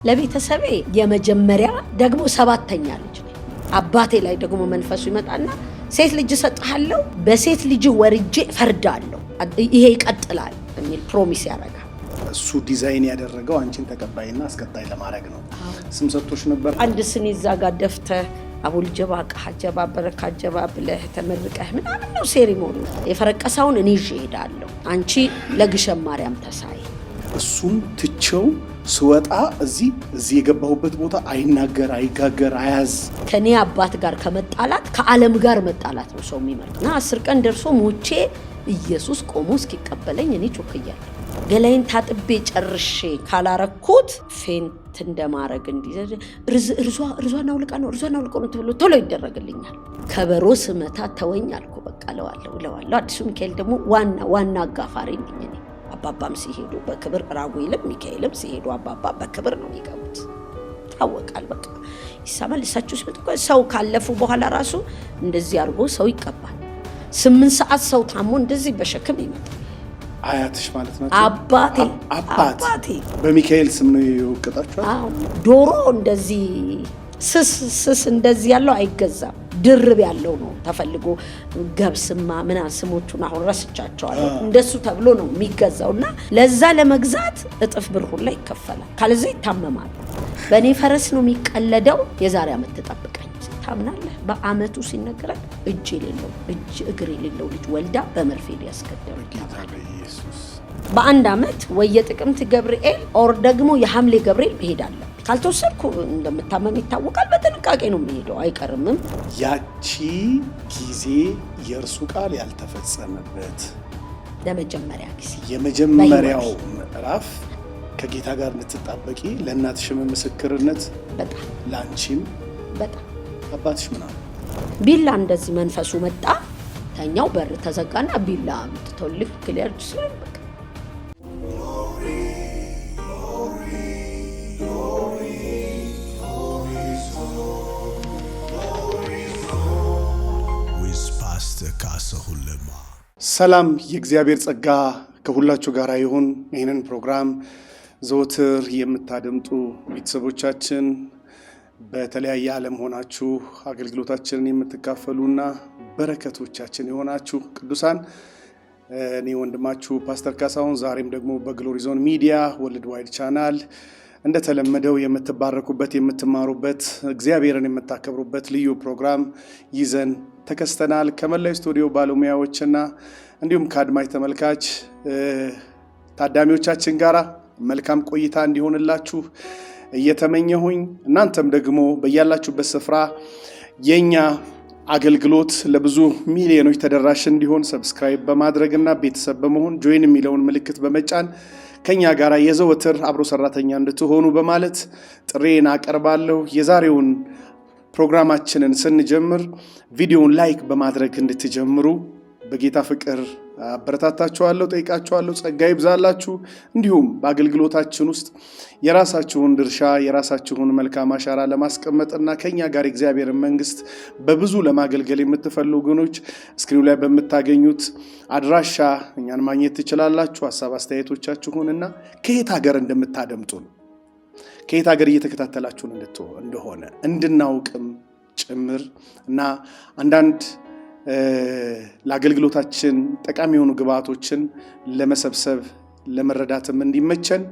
ለቤተሰቤ የመጀመሪያ ደግሞ ሰባተኛ ልጅ ነኝ። አባቴ ላይ ደግሞ መንፈሱ ይመጣና ሴት ልጅ ሰጥሃለሁ፣ በሴት ልጅ ወርጄ ፈርዳለሁ፣ ይሄ ይቀጥላል የሚል ፕሮሚስ ያደርጋል። እሱ ዲዛይን ያደረገው አንቺን ተቀባይና አስቀጣይ ለማድረግ ነው። ስም ሰጥቶሽ ነበር። አንድ ስኒ እዛ ጋር ደፍተህ አቡል ጀባ ቃጀባ በረካ ጀባ ብለህ ተመርቀህ ምናምን ነው ሴሪሞኒ። የፈረቀሳውን እኔ ይዤ እሄዳለሁ፣ አንቺ ለግሸን ማርያም ተሳይ። እሱን ትቼው ስወጣ እዚህ የገባሁበት ቦታ አይናገር አይጋገር አያዝ። ከኔ አባት ጋር ከመጣላት ከዓለም ጋር መጣላት ነው ሰው የሚመርጥና 10 ቀን ደርሶ ሞቼ ኢየሱስ ቆሞ እስኪቀበለኝ እኔ ጮክያለሁ። ገላይን ታጥቤ ጨርሼ ካላረኩት ፌንት እንደማረግ እንዲዘ ርዟን አውልቃ ነው ተብሎ ቶሎ ይደረግልኛል። ከበሮ ስመታ ተወኝ አልኩ። በቃ ለዋለሁ። አዲሱ ሚካኤል ደግሞ ዋና አጋፋሪ ነኝ እኔ። አባባም ሲሄዱ በክብር ራጉኤልም ሚካኤልም ሲሄዱ አባባ በክብር ነው የሚገቡት። ታወቃል። በቃ ይሳማል። እሳቸው ሲመጡ ሰው ካለፉ በኋላ ራሱ እንደዚህ አድርጎ ሰው ይቀባል። 8 ሰዓት ሰው ታሞ እንደዚህ በሸክም ይመጣል። አያትሽ ማለት ነው? አባቴ በሚካኤል ስም ነው ይወቀጣቸዋል። ዶሮ እንደዚህ ስስ እንደዚህ ያለው አይገዛም። ድርብ ያለው ነው ተፈልጎ። ገብስማ ምናምን ስሞቹን አሁን ረስቻቸዋለሁ። እንደሱ ተብሎ ነው የሚገዛውና ለዛ ለመግዛት እጥፍ ብር ሁላ ይከፈላል። ካለዛ ይታመማል። በእኔ ፈረስ ነው የሚቀለደው። የዛሬ ዓመት ተጠብቀኝ ታምናለህ? በአመቱ ሲነገራል እጅ እግር የሌለው ልጅ ወልዳ በመርፌ ሊያስገደሉ በአንድ አመት ወይ የጥቅምት ገብርኤል ኦር ደግሞ የሐምሌ ገብርኤል እሄዳለሁ። ካልተወሰድኩ እንደምታመም ይታወቃል። በጥንቃቄ ነው የሚሄደው፣ አይቀርምም። ያቺ ጊዜ የእርሱ ቃል ያልተፈጸመበት ለመጀመሪያ ጊዜ የመጀመሪያው ምዕራፍ ከጌታ ጋር እንድትጣበቂ ለእናትሽም ምስክርነት በጣም ለአንቺም በጣም አባትሽ ምናምን ቢላ እንደዚህ መንፈሱ መጣ። ተኛው በር ተዘጋና ቢላ ምትተልክ ክሊየር ስለኝ በቃ ሰላም የእግዚአብሔር ጸጋ ከሁላችሁ ጋር ይሁን። ይህንን ፕሮግራም ዘወትር የምታደምጡ ቤተሰቦቻችን በተለያየ ዓለም ሆናችሁ አገልግሎታችንን የምትካፈሉና በረከቶቻችን የሆናችሁ ቅዱሳን፣ እኔ ወንድማችሁ ፓስተር ካሳሁን ዛሬም ደግሞ በግሎሪ ዞን ሚዲያ ወርልድ ዋይድ ቻናል እንደተለመደው የምትባረኩበት የምትማሩበት እግዚአብሔርን የምታከብሩበት ልዩ ፕሮግራም ይዘን ተከስተናል። ከመላው ስቱዲዮ ባለሙያዎችና እንዲሁም ከአድማጭ ተመልካች ታዳሚዎቻችን ጋራ መልካም ቆይታ እንዲሆንላችሁ እየተመኘሁኝ እናንተም ደግሞ በያላችሁበት ስፍራ የኛ አገልግሎት ለብዙ ሚሊዮኖች ተደራሽ እንዲሆን ሰብስክራይብ በማድረግና ቤተሰብ በመሆን ጆይን የሚለውን ምልክት በመጫን ከኛ ጋር የዘወትር አብሮ ሰራተኛ እንድትሆኑ በማለት ጥሬን አቀርባለሁ። የዛሬውን ፕሮግራማችንን ስንጀምር ቪዲዮውን ላይክ በማድረግ እንድትጀምሩ በጌታ ፍቅር አበረታታችኋለሁ፣ ጠይቃችኋለሁ። ጸጋ ይብዛላችሁ። እንዲሁም በአገልግሎታችን ውስጥ የራሳችሁን ድርሻ የራሳችሁን መልካም አሻራ ለማስቀመጥና ከኛ ጋር የእግዚአብሔርን መንግስት በብዙ ለማገልገል የምትፈልጉ ወገኖች ስክሪኑ ላይ በምታገኙት አድራሻ እኛን ማግኘት ትችላላችሁ። ሐሳብ አስተያየቶቻችሁንና ከየት ሀገር እንደምታደምጡን ከየት ሀገር እየተከታተላችሁን እንደሆነ እንድናውቅም ጭምር እና አንዳንድ ለአገልግሎታችን ጠቃሚ የሆኑ ግብአቶችን ለመሰብሰብ ለመረዳትም እንዲመቸን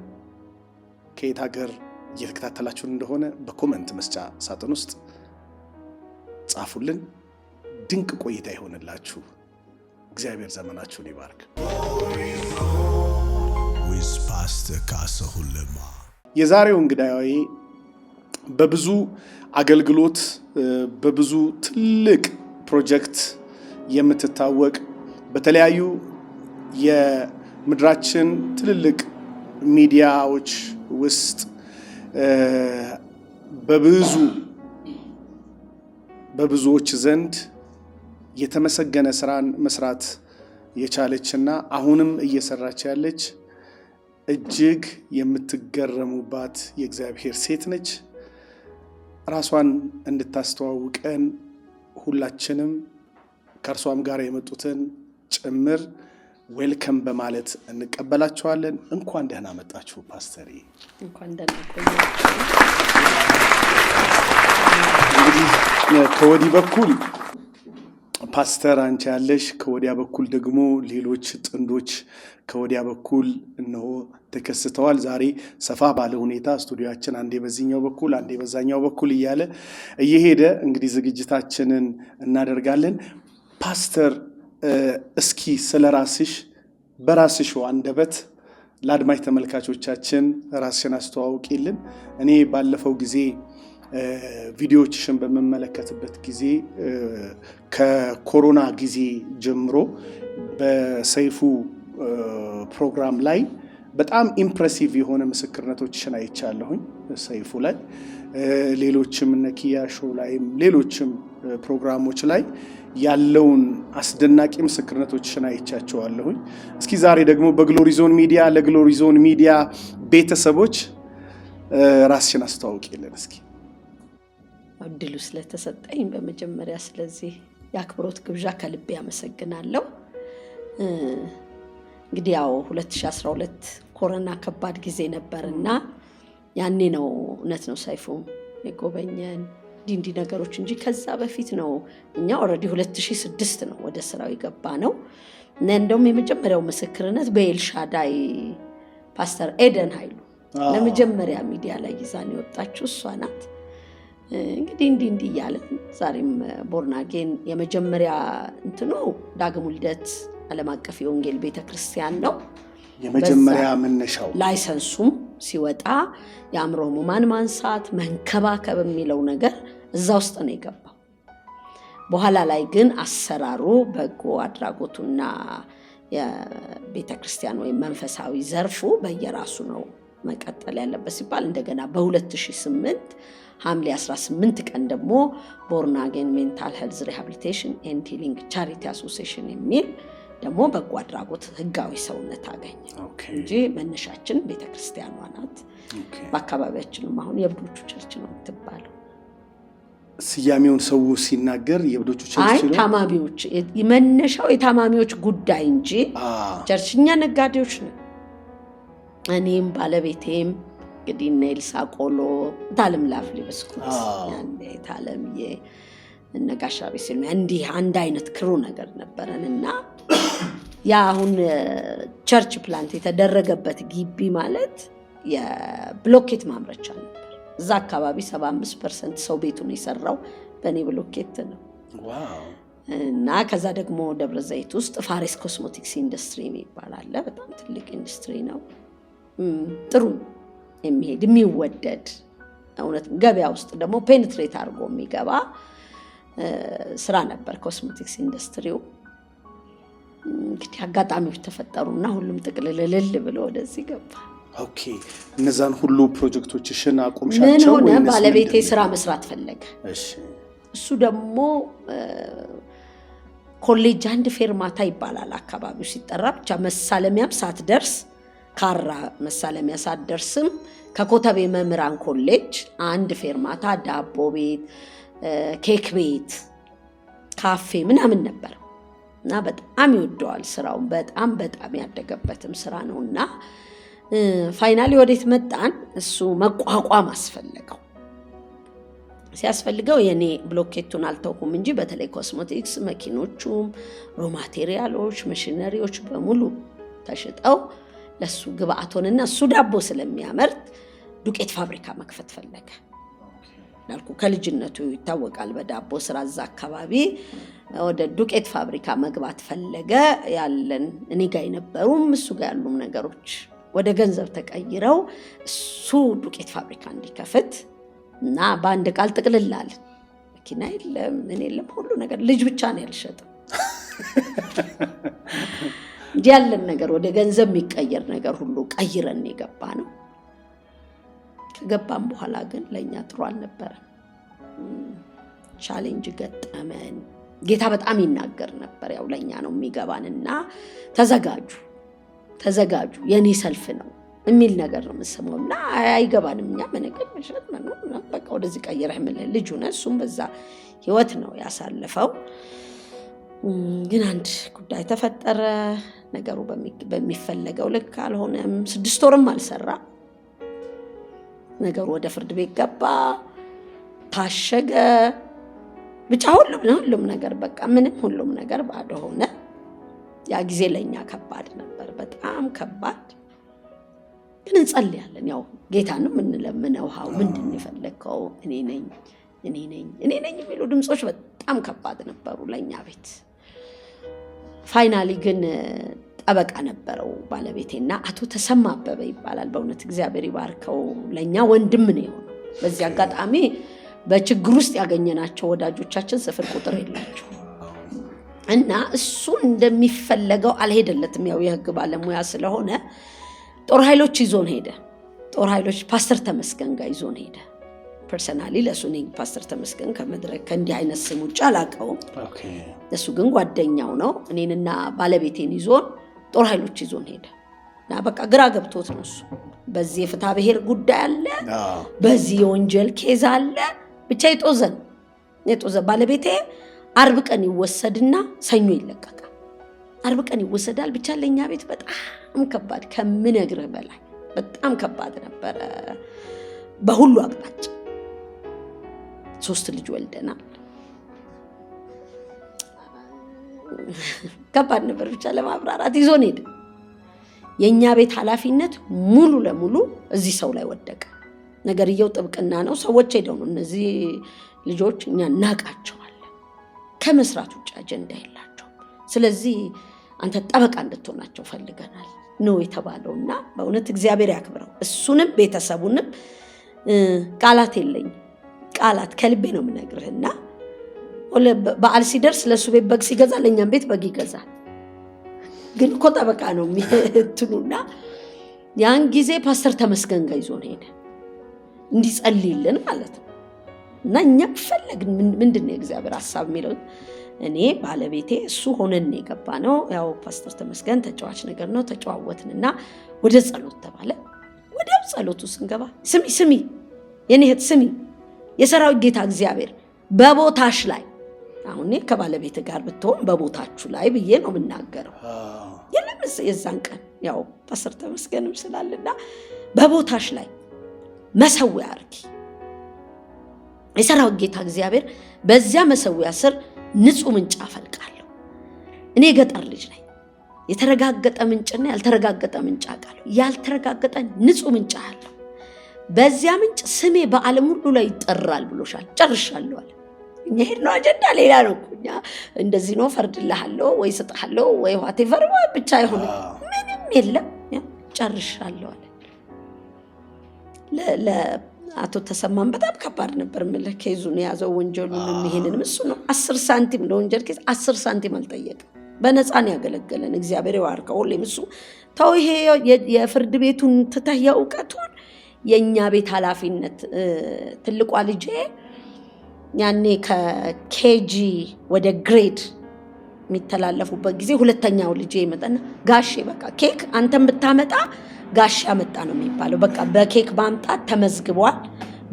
ከየት ሀገር እየተከታተላችሁን እንደሆነ በኮመንት መስጫ ሳጥን ውስጥ ጻፉልን። ድንቅ ቆይታ ይሆንላችሁ። እግዚአብሔር ዘመናችሁን ይባርክ። ፓስተር ካሳሁን ለማ የዛሬው እንግዳዬ በብዙ አገልግሎት በብዙ ትልቅ ፕሮጀክት የምትታወቅ በተለያዩ የምድራችን ትልልቅ ሚዲያዎች ውስጥ በብዙዎች ዘንድ የተመሰገነ ስራን መስራት የቻለችና አሁንም እየሰራች ያለች እጅግ የምትገረሙባት የእግዚአብሔር ሴት ነች። ራሷን እንድታስተዋውቀን ሁላችንም ከእርሷም ጋር የመጡትን ጭምር ዌልከም በማለት እንቀበላችኋለን። እንኳን ደህና መጣችሁ ፓስተር። እንኳን ደህና ቆያችሁ። እንግዲህ ከወዲህ በኩል ፓስተር አንቺ ያለሽ፣ ከወዲያ በኩል ደግሞ ሌሎች ጥንዶች ከወዲያ በኩል እነሆ ተከስተዋል። ዛሬ ሰፋ ባለ ሁኔታ ስቱዲዮአችን አንዴ በዚህኛው በኩል አንዴ በዛኛው በኩል እያለ እየሄደ እንግዲህ ዝግጅታችንን እናደርጋለን። ፓስተር እስኪ ስለራስሽ በራስሽ አንደበት ለአድማጭ ተመልካቾቻችን ራስሽን አስተዋውቂልን። እኔ ባለፈው ጊዜ ቪዲዮዎችሽን በመመለከትበት ጊዜ ከኮሮና ጊዜ ጀምሮ በሰይፉ ፕሮግራም ላይ በጣም ኢምፕሬሲቭ የሆነ ምስክርነቶችሽን አይቻለሁኝ። ሰይፉ ላይ ሌሎችም ነኪያ ሾው ላይም ሌሎችም ፕሮግራሞች ላይ ያለውን አስደናቂ ምስክርነቶችሽን አይቻቸዋለሁኝ። እስኪ ዛሬ ደግሞ በግሎሪ ዞን ሚዲያ ለግሎሪ ዞን ሚዲያ ቤተሰቦች ራስሽን አስተዋውቂልን እስኪ። እድሉ ስለተሰጠኝ በመጀመሪያ ስለዚህ የአክብሮት ግብዣ ከልቤ አመሰግናለሁ። እንግዲህ ያው 2012 ኮሮና ከባድ ጊዜ ነበርና ያኔ ነው እውነት ነው ሰይፉ የጎበኘን እንዲህ ነገሮች እንጂ ከዛ በፊት ነው እኛ ኦሬዲ 2006 ነው ወደ ስራው የገባ ነው። እና እንደውም የመጀመሪያው ምስክርነት በኤልሻዳይ ፓስተር ኤደን ኃይሉ ለመጀመሪያ ሚዲያ ላይ ይዛን የወጣችው እሷ ናት። እንግዲህ እንዲህ እያለን ዛሬም ቦርናጌን የመጀመሪያ እንትኑ ዳግም ውልደት ዓለም አቀፍ የወንጌል ቤተክርስቲያን ነው የመጀመሪያ መነሻው። ላይሰንሱም ሲወጣ የአእምሮ ህሙማን ማንሳት መንከባከብ የሚለው ነገር እዛ ውስጥ ነው የገባው። በኋላ ላይ ግን አሰራሩ በጎ አድራጎቱና የቤተክርስቲያን ወይም መንፈሳዊ ዘርፉ በየራሱ ነው መቀጠል ያለበት ሲባል እንደገና በ2008 ሐምሌ 18 ቀን ደግሞ ቦርናጌን ሜንታል ሄልዝ ሪሃቢሊቴሽን ኤንድ ሂሊንግ ቻሪቲ አሶሲዬሽን የሚል ደግሞ በጎ አድራጎት ህጋዊ ሰውነት አገኘ እንጂ መነሻችን ቤተክርስቲያኗ ናት። በአካባቢያችንም አሁን የብዶቹ ቸርች ነው የምትባለው። ስያሜውን ሰው ሲናገር የብዶቹ ቸርች ነው። ታማሚዎች መነሻው የታማሚዎች ጉዳይ እንጂ ቸርችኛ ነጋዴዎች ነው። እኔም ባለቤቴም እንግዲህ ኔልሳ ቆሎ ታለም ላፍሊ በስኩት ያንዴ ታለምዬ እነጋሻቤ ሲሉ እንዲህ አንድ አይነት ክሩ ነገር ነበረንና ያ አሁን ቸርች ፕላንት የተደረገበት ግቢ ማለት የብሎኬት ማምረቻ ነበር። እዛ አካባቢ 75% ሰው ቤቱን የሰራው በኔ ብሎኬት ነው። ዋው! እና ከዛ ደግሞ ደብረ ዘይት ውስጥ ፋሬስ ኮስሞቲክስ ኢንዱስትሪ ይባላል። በጣም ትልቅ ኢንዱስትሪ ነው። ጥሩ የሚሄድ የሚወደድ እውነት ገበያ ውስጥ ደግሞ ፔኔትሬት አድርጎ የሚገባ ስራ ነበር ኮስሞቲክስ ኢንዱስትሪው። እንግዲህ አጋጣሚዎች ተፈጠሩና ሁሉም ጥቅልልል ብሎ ወደዚህ ገባ። ኦኬ። እነዛን ሁሉ ፕሮጀክቶችሽን አቆምሻቸው ወይ? ምን ሆነ? ባለቤቴ ስራ መስራት ፈለገ። እሺ። እሱ ደግሞ ኮሌጅ አንድ ፌርማታ ይባላል አካባቢው ሲጠራ፣ ብቻ መሳለሚያም ሳትደርስ ካራ መሳለሚያ ሳትደርስም ከኮተቤ መምህራን ኮሌጅ አንድ ፌርማታ ዳቦ ቤት፣ ኬክ ቤት፣ ካፌ ምናምን ነበር እና በጣም ይወደዋል ስራውን። በጣም ያደገበትም ስራ ነውና ፋይናሊ ወዴት መጣን? እሱ መቋቋም አስፈልገው። ሲያስፈልገው የኔ ብሎኬቱን አልተውኩም እንጂ በተለይ ኮስሞቲክስ መኪኖቹም ሮ ማቴሪያሎች ማሽነሪዎች በሙሉ ተሽጠው ለሱ ግብአቶንና እሱ ዳቦ ስለሚያመርት ዱቄት ፋብሪካ መክፈት ፈለገ። እንዳልኩ ከልጅነቱ ይታወቃል በዳቦ ስራ። እዛ አካባቢ ወደ ዱቄት ፋብሪካ መግባት ፈለገ። ያለን እኔ ጋር የነበሩም እሱ ጋር ያሉም ነገሮች ወደ ገንዘብ ተቀይረው እሱ ዱቄት ፋብሪካ እንዲከፍት እና በአንድ ቃል ጥቅልላል። መኪና የለም ምን የለም ሁሉ ነገር ልጅ ብቻ ነው ያልሸጠው እንጂ ያለን ነገር ወደ ገንዘብ የሚቀየር ነገር ሁሉ ቀይረን የገባ ነው። ከገባም በኋላ ግን ለኛ ጥሩ አልነበረም። ቻሌንጅ ገጠመን። ጌታ በጣም ይናገር ነበር። ያው ለኛ ነው የሚገባንና ተዘጋጁ የኔ ሰልፍ ነው የሚል ነገር ነው የምሰማውና አይገባንም። እኛ መነገር መሸጥ ነው በቃ ወደዚህ ቀይረህ ምን ልጅ ሆነ። እሱም በዛ ህይወት ነው ያሳለፈው። ግን አንድ ጉዳይ ተፈጠረ። ነገሩ በሚፈለገው ልክ አልሆነም 6 ወርም አልሰራ ነገሩ ወደ ፍርድ ቤት ገባ ታሸገ ብቻ ሁሉም ነገር በቃ ምንም ሁሉም ነገር ባዶ ሆነ ያ ጊዜ ለኛ ከባድ ነበር በጣም ከባድ ግን እንጸልያለን ያው ጌታንም እንለምነው ሀው ምንድን ይፈልከው እኔ ነኝ የሚሉ ድምጾች በጣም ከባድ ነበሩ ለኛ ቤት ፋይናሊ ግን ጠበቃ ነበረው ባለቤቴና አቶ ተሰማ አበበ ይባላል በእውነት እግዚአብሔር ይባርከው ለኛ ወንድም ነው በዚህ አጋጣሚ በችግር ውስጥ ያገኘናቸው ወዳጆቻችን ስፍር ቁጥር የላቸው እና እሱ እንደሚፈለገው አልሄደለትም ያው የህግ ባለሙያ ስለሆነ ጦር ኃይሎች ይዞን ሄደ ጦር ኃይሎች ፓስተር ተመስገን ጋር ይዞን ሄደ ፐርሰናሊ ለሱኔ ፓስተር ተመስገን ከመድረክ ከእንዲህ አይነት ስም ውጭ አላውቀውም እሱ ግን ጓደኛው ነው እኔንና ባለቤቴን ይዞን ጦር ኃይሎች ይዞን ሄደ እና በቃ ግራ ገብቶት ነው እሱ በዚህ የፍትሐ ብሔር ጉዳይ አለ በዚህ የወንጀል ኬዝ አለ ብቻ የጦዘ ባለቤቴ አርብ ቀን ይወሰድና ሰኞ ይለቀቃል አርብ ቀን ይወሰዳል ብቻ ለኛ ቤት በጣም ከባድ ከምነግርህ በላይ በጣም ከባድ ነበር በሁሉ አቅጣጫ 3 ልጅ ወልደናል ከባድ ነበር ብቻ ለማብራራት ይዞን ሄደ የኛ ቤት ኃላፊነት ሙሉ ለሙሉ እዚህ ሰው ላይ ወደቀ ነገርየው ጥብቅና ነው ሰዎች ሄደው ነው እነዚህ ልጆች እኛ ናቃቸዋለን ከመስራት ውጭ አጀንዳ የላቸው ስለዚህ አንተ ጠበቃ እንድትሆናቸው ፈልገናል ነው የተባለውና በእውነት እግዚአብሔር ያክብረው እሱንም ቤተሰቡንም ቃላት የለኝ ቃላት ከልቤ ነው የምነግርህና በዓል ሲደርስ ለሱ ቤት በግ ሲገዛ ለኛም ቤት በግ ይገዛል ግን እኮ ጠበቃ ነው የሚትኑና ያን ጊዜ ፓስተር ተመስገን ጋር ይዞን ሄደ እንዲጸልይልን ማለት ነው እና እኛ ፈለግን ምንድነው የእግዚአብሔር ሐሳብ የሚለው እኔ ባለቤቴ እሱ ሆነን የገባ ነው ያው ፓስተር ተመስገን ተጫዋች ነገር ነው ተጫዋወትንና ወደ ጸሎት ተባለ ወዲያው ጸሎቱ ስንገባ ስሚ የኔ እህት ስሚ የሰራዊት ጌታ እግዚአብሔር በቦታሽ ላይ አሁን ከባለቤት ጋር ብትሆን በቦታችሁ ላይ ብዬ ነው የምናገረው የለም የዛን ቀን ያው ፓስተር ተመስገንም ስላልና በቦታሽ ላይ መሰዊያ አርጊ የሰራዊት ጌታ እግዚአብሔር በዚያ መሰዊያ ስር ንጹህ ምንጭ አፈልቃለሁ እኔ ገጠር ልጅ ነኝ የተረጋገጠ ምንጭና ያልተረጋገጠ ምንጭ አውቃለሁ ያልተረጋገጠ ንጹህ ምንጭ አለ በዚያ ምንጭ ስሜ በዓለም ሁሉ ላይ ይጠራል ብሎሻል ጨርሻለሁ አለ እኛ ሄድነው አጀንዳ ሌላ ነው እኛ እንደዚህ ነው ፈርድልሃለሁ ወይ ሰጣለሁ ወይ whatever ብቻ ይሁን ምንም የለም ጨርሻለሁ አለ ለአቶ ተሰማን በጣም ከባድ ነበር ማለት ኬዙን ያዘው ወንጀሉን ይሄንንም እሱ ነው 10 ሳንቲም ለወንጀል ኬዝ 10 ሳንቲም አልጠየቀም በነፃ ነው ያገለገለን እግዚአብሔር ይባርከው ሁሌም እሱ ተው ይሄ የፍርድ ቤቱን ትተህ የእውቀቱን የኛ ቤት ኃላፊነት ትልቋ ልጄ ያኔ ከኬጂ ወደ ግሬድ የሚተላለፉበት ጊዜ ሁለተኛው ልጄ ይመጣና ጋሼ በቃ ኬክ አንተም ብታመጣ ጋሼ ያመጣ ነው የሚባለው በቃ በኬክ ማምጣት ተመዝግቧል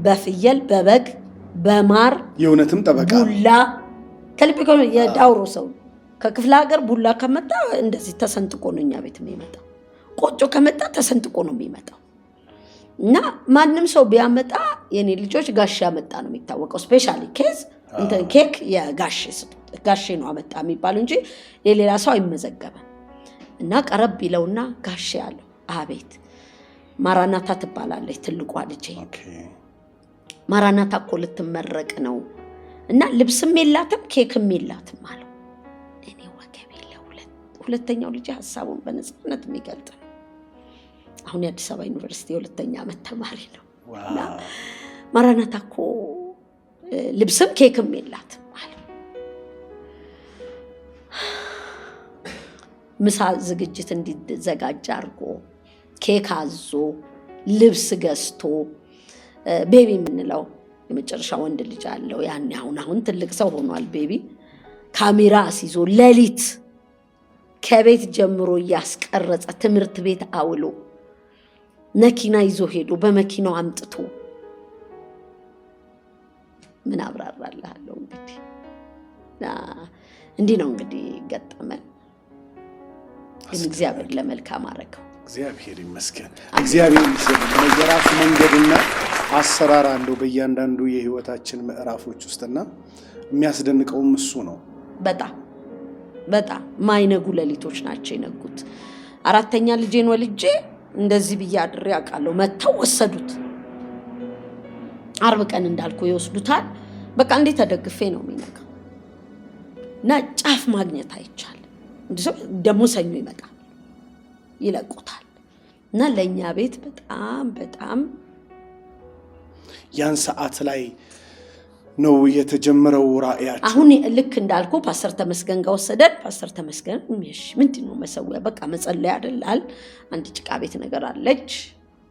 በፍየል በበግ በማር የእውነትም ጠበቃ ቡላ ከልብኮ የዳውሮ ሰው ከክፍለ ሀገር ቡላ ከመጣ እንደዚህ ተሰንጥቆ ነው እኛ ቤት የሚመጣው ቆጮ ከመጣ ተሰንጥቆ ነው የሚመጣው እና ማንንም ሰው ቢያመጣ የኔ ልጆች ጋሼ ያመጣ ነው የሚታወቀው ስፔሻሊ ኬዝ እንተ ኬክ ጋሼ ነው አመጣ የሚባለው እንጂ የሌላ ሰው አይመዘገበም እና ቀረብ ይለውና ጋሼ ያለው አቤት ማራናታ ትባላለች ትልቋ ልጄ ማራናታ እኮ ልትመረቅ ነው እና ልብስም የላትም ኬክም የላትም አለው እኔ ወገቤ ሁለተኛው ልጄ ሐሳቡን በነፃነት የሚገልጥ ነው አሁን የአዲስ አበባ ዩኒቨርሲቲ የሁለተኛ ዓመት ተማሪ ነው እና ማራናታ እኮ ልብስም ኬክም የላትም አለው ምሳ ዝግጅት እንዲዘጋጅ አድርጎ ኬክ አዞ ልብስ ገዝቶ ቤቢ የምንለው የመጨረሻ ወንድ ልጅ አለው ያኔ አሁን ትልቅ ሰው ሆኗል ቤቢ ካሜራ አስይዞ ሌሊት ከቤት ጀምሮ ያስቀረጸ ትምህርት ቤት አውሎ መኪና ይዞ ሄዶ በመኪናው አምጥቶ ምን አብራራለሁ እንግዲህ ነው እንግዲህ ገጠመን ግን እግዚአብሔር ለመልካም አረገው። እግዚአብሔር ይመስገን። እግዚአብሔር ይመስገን። የራሱ መንገድና አሰራር አለው በእያንዳንዱ የህይወታችን ምዕራፎች ውስጥና የሚያስደንቀውም እሱ ነው። በጣም ማይነጉ ሌሊቶች ናቸው የነጉት። አራተኛ ልጄን ወልጄ እንደዚህ ብዬ አድሬ አውቃለሁ። መተው ወሰዱት። አርብ ቀን እንዳልኩ ይወስዱታል። በቃ እንዴት ተደግፌ ነው የሚነጋው እና ጫፍ ማግኘት አይቻልም። ደግሞ ሰኞ ይመጣል ይለቁታል እና ለእኛ ቤት በጣም ያን ሰዓት ላይ ነው የተጀመረው ራእያችን። አሁን ልክ እንዳልኩ ፓስተር ተመስገን ጋር ወሰደን። ፓስተር ተመስገን ምንድነው መሰዊያ በቃ መጸለይ አይደላል። አንድ ጭቃ ቤት ነገር አለች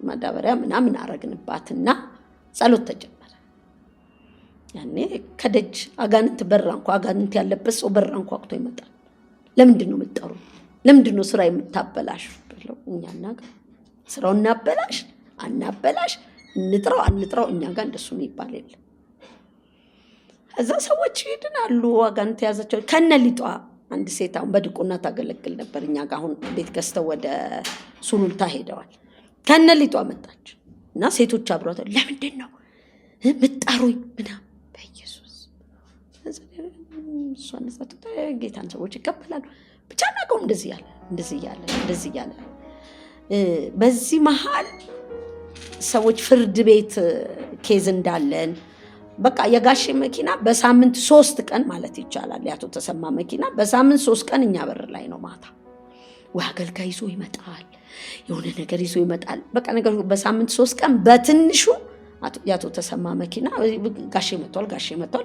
ማዳበሪያ ምናምን አረግንባትና ጸሎት ተጀመረ። ያኔ ከደጅ አጋንንት በራንኳ አጋንንት ያለበት ሰው በራንኳ አቅቶ ይመጣል። ለምንድነው የምትጠሩ? ለምንድነው ስራ የምታበላሽ ብለው እኛና ጋር ስራውን አናበላሽ እንጥራው አንጥራው እኛ ጋር እንደሱ የሚባል የለም። እዛ ሰዎች ይድናሉ። አጋንንት ያዛቸው ከነሊጧ አንድ ሴት አሁን በድቁና ታገለግል ነበር እኛ ጋር። አሁን ቤት ገዝተው ወደ ሱሉልታ ሄደዋል። ከነሊጧ መጣች እና ሴቶች አብሯት ለምንድን ነው ምጣሩኝ ምናምን በኢየሱስ እሷን ዘጥቶ ጌታን ሰዎች ይቀበላሉ። ብቻ ናቀው እንደዚህ ያለ በዚህ መሃል ሰዎች ፍርድ ቤት ኬዝ እንዳለን በቃ የጋሼ መኪና በሳምንት 3 ቀን ማለት ይቻላል። ያቶ ተሰማ መኪና በሳምንት 3 ቀን እኛ በር ላይ ነው። ማታ ወይ አገልጋይ ይዞ ይመጣል፣ የሆነ ነገር ይዞ ይመጣል። በቃ ነገር በሳምንት 3 ቀን በትንሹ ያቶ ተሰማ መኪና ጋሼ መጥቷል።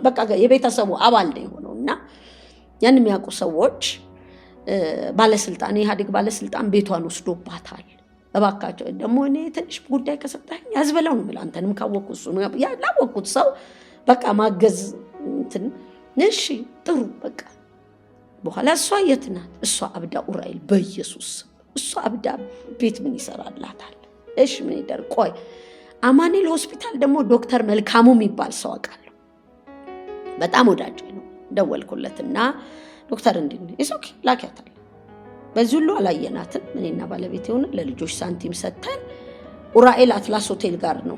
በቃ የቤተሰቡ አባል ነው የሆነውና ያን የሚያውቁ ሰዎች ባለስልጣን የኢህአዴግ ባለስልጣን ቤቷን ወስዶባታል። እባካቸው ደግሞ እኔ ትንሽ ጉዳይ ከሰጣኝ ያዝበላው ነው ማለት አንተንም ካወቁት እሱ ነው ያላወቁት ሰው በቃ ማገዝ እንትን እሺ ጥሩ በቃ በኋላ እሷ የት ናት? እሷ አብዳ ኡራኤል በኢየሱስ እሷ አብዳ ቤት ምን ይሰራላታል? እሺ ምን ይደር? ቆይ አማኑኤል ሆስፒታል ደግሞ ዶክተር መልካሙ የሚባል ሰው አውቃለሁ። በጣም ወዳጅ ነው። ደወልኩለትና ዶክተር ኦኬ ላኪያታል። በዚህ ሁሉ አላየናትም። እኔና ባለቤቴ ሆነ ለልጆች ሳንቲም ሰጥተን ኡራኤል አትላስ ሆቴል ጋር ነው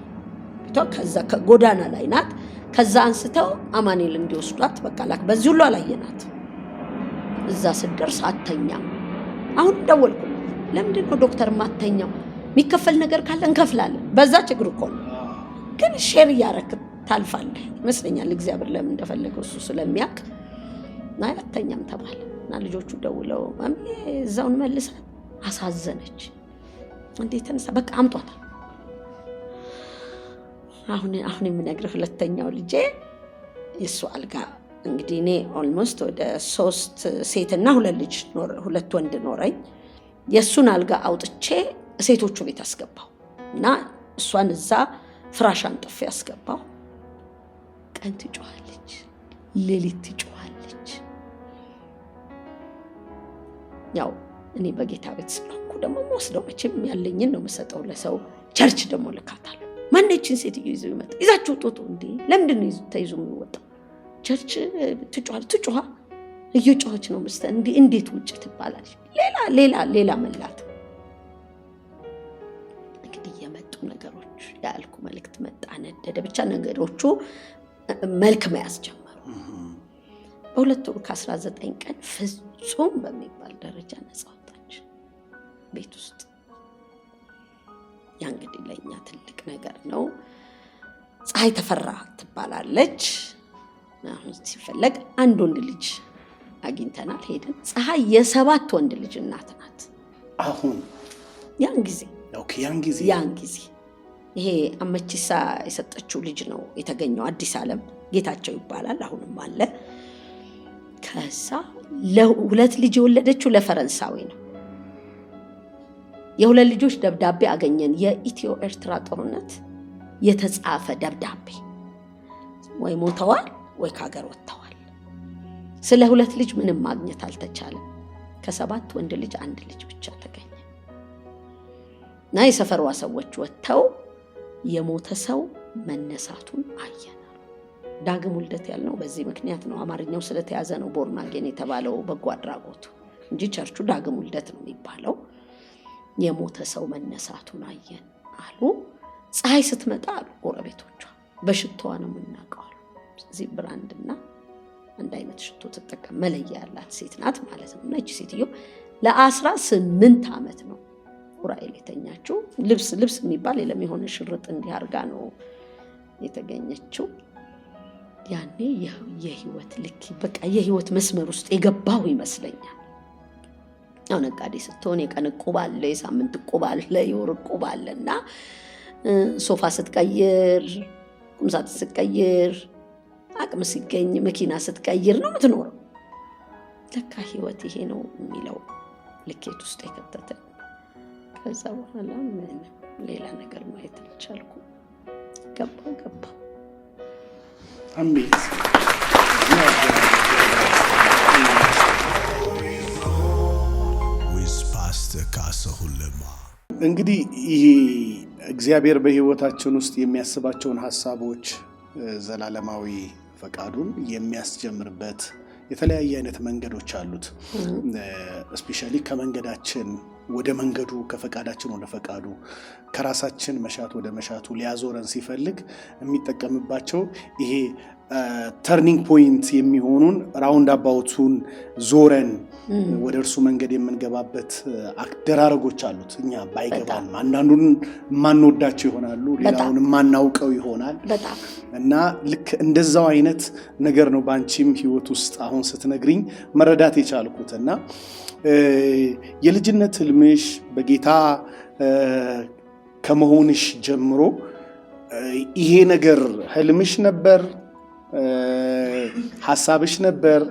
ቤቷ። ከዛ ከጎዳና ላይ ናት። ከዛ አንስተው አማኑኤል እንዲወስዷት በቃ ላክ። በዚህ ሁሉ አላየናት። እዛ ስደርስ አተኛም። አሁን ደወልኩለት። ለምንድን ነው ዶክተር ማተኛው? የሚከፈል ነገር ካለ እንከፍላለን። በዛ ችግር እኮ ነው። ግን ሼር እያረክ ታልፋለህ ይመስለኛል። እግዚአብሔር ለምን እንደፈለገው እሱ ስለሚያውቅ እና አተኛም ተባለ። እና ልጆቹ ደውለው እዛውን መልሳ አሳዘነች። እንዴት ተነሳ? በቃ አምጧታል። አሁን የምነግርህ ሁለተኛው ልጄ የሱ አልጋ እንግዲህ እኔ ኦልሞስት ወደ 3 ሴትና 2 ወንድ ኖረኝ። የሱን አልጋ አውጥቼ ሴቶቹ ቤት አስገባው እና እሷን እዛ ፍራሽ አንጥፌ አስገባው። ቀን ትጮኻለች፣ ሌሊት ትጮኻለች። ያው እኔ በጌታ ቤት ስለሆንኩ ደግሞ ወስደው መቼም ያለኝን ነው የምሰጠው ለሰው። ቸርች ደግሞ ልካታለሁ። ማንነችን ሴትዮ ይዞ ይመጣ ይዛችሁ ጦጦ እንዴ ለምንድን ነው ተይዞ የሚወጣው? ቸርች ትጮኻ እየጮኸች ነው መስተ እንዴት ውጭ ትባላለች? ሌላ መላት። እንግዲህ የመጡ ነገሮች ያልኩ መልእክት መጣ ነደደ። ብቻ ነገሮቹ መልክ መያዝ ጀመሩ። በ2 ወር ከ19 ቀን ፍጹም በሚባል ደረጃ ነፃ ወጣች ቤት ውስጥ። ያ እንግዲህ ለእኛ ትልቅ ነገር ነው። ፀሐይ ተፈራ ትባላለች። አሁን ሲፈለግ አንድ ወንድ ልጅ አግኝተናል። ሄደን ፀሐይ የ7 ወንድ ልጅ እናት ናት። አሁን ያን ጊዜ ይሄ አመቺሳ የሰጠችው ልጅ ነው የተገኘው። አዲስ ዓለም ጌታቸው ይባላል። አሁንም አለ። ከዛ ለ2 ልጅ የወለደችው ለፈረንሳዊ ነው። የ2 ልጆች ደብዳቤ አገኘን። የኢትዮ ኤርትራ ጦርነት የተጻፈ ደብዳቤ። ወይ ሞተዋል ወይ ከሀገር ወጥተዋል። ስለ 2 ልጅ ምንም ማግኘት አልተቻለም። ከ7 ወንድ ልጅ 1 ልጅ ብቻ ተገኘ እና የሰፈሯ ሰዎች ወጥተው የሞተ ሰው መነሳቱን አየናል። ዳግም ውልደት ያልነው በዚህ ምክንያት ነው። አማርኛው ስለተያዘ ነው ቦርናጌን የተባለው በጎ አድራጎቱ። እንጂ ቸርቹ ዳግም ውልደት ነው የሚባለው። የሞተ ሰው መነሳቱን አየን አሉ። ፀሐይ ስትመጣ አሉ ጎረቤቶቿ በሽቶዋ ነው የምናውቀው አሉ። ስለዚህ ብራንድና አንድ አይነት ሽቶ ተጠቀም መለያ ያላት ሴት ናት ማለት ነው። እና እቺ ሴትዮ ለ18 ዓመት ነው ኡራኤል የተኛችው። ልብስ የሚባል የለም የሆነ ሽርጥ እንዲህ አርጋ ነው የተገኘችው። ያኔ የህይወት ልክ በቃ የህይወት መስመር ውስጥ የገባው ይመስለኛል። ያው ነጋዴ ስትሆን የቀን ዕቁብ አለ፣ የሳምንት ዕቁብ አለ፣ የወር ዕቁብ አለና ሶፋ ስትቀይር፣ ቁምሳጥን ስትቀይር፣ አቅም ሲገኝ መኪና ስትቀይር ነው የምትኖረው። ለካ ህይወት ይሄ ነው የሚለው ልኬት ውስጥ የከተተ። ከዛ በኋላ ሌላ ነገር ማየት አልቻልኩም። ገባ አሜን። እንግዲህ ይሄ እግዚአብሔር በህይወታችን ውስጥ የሚያስባቸውን ሐሳቦች ዘላለማዊ ፈቃዱን የሚያስጀምርበት የተለያየ አይነት መንገዶች አሉት። ስፔሻሊ ከመንገዳችን ወደ መንገዱ፣ ከፈቃዳችን ወደ ፈቃዱ፣ ከራሳችን መሻት ወደ መሻቱ ሊያዞረን ሲፈልግ የሚጠቀምባቸው ይሄ ተርኒንግ ፖይንት የሚሆኑን ራውንድ አባውቱን ዞረን ወደ እርሱ መንገድ የምንገባበት አደራረጎች አሉት። እኛ ባይገባን አንዳንዱን ማንወዳቸው ይሆናሉ፣ ሌላውን ማናውቀው ይሆናል እና ልክ እንደዛው አይነት ነገር ነው ባንቺም ህይወት ውስጥ አሁን ስትነግሪኝ መረዳት የቻልኩት። እና የልጅነት ህልምሽ በጌታ ከመሆንሽ ጀምሮ ይሄ ነገር ህልምሽ ነበር? ሐሳብሽ ነበር?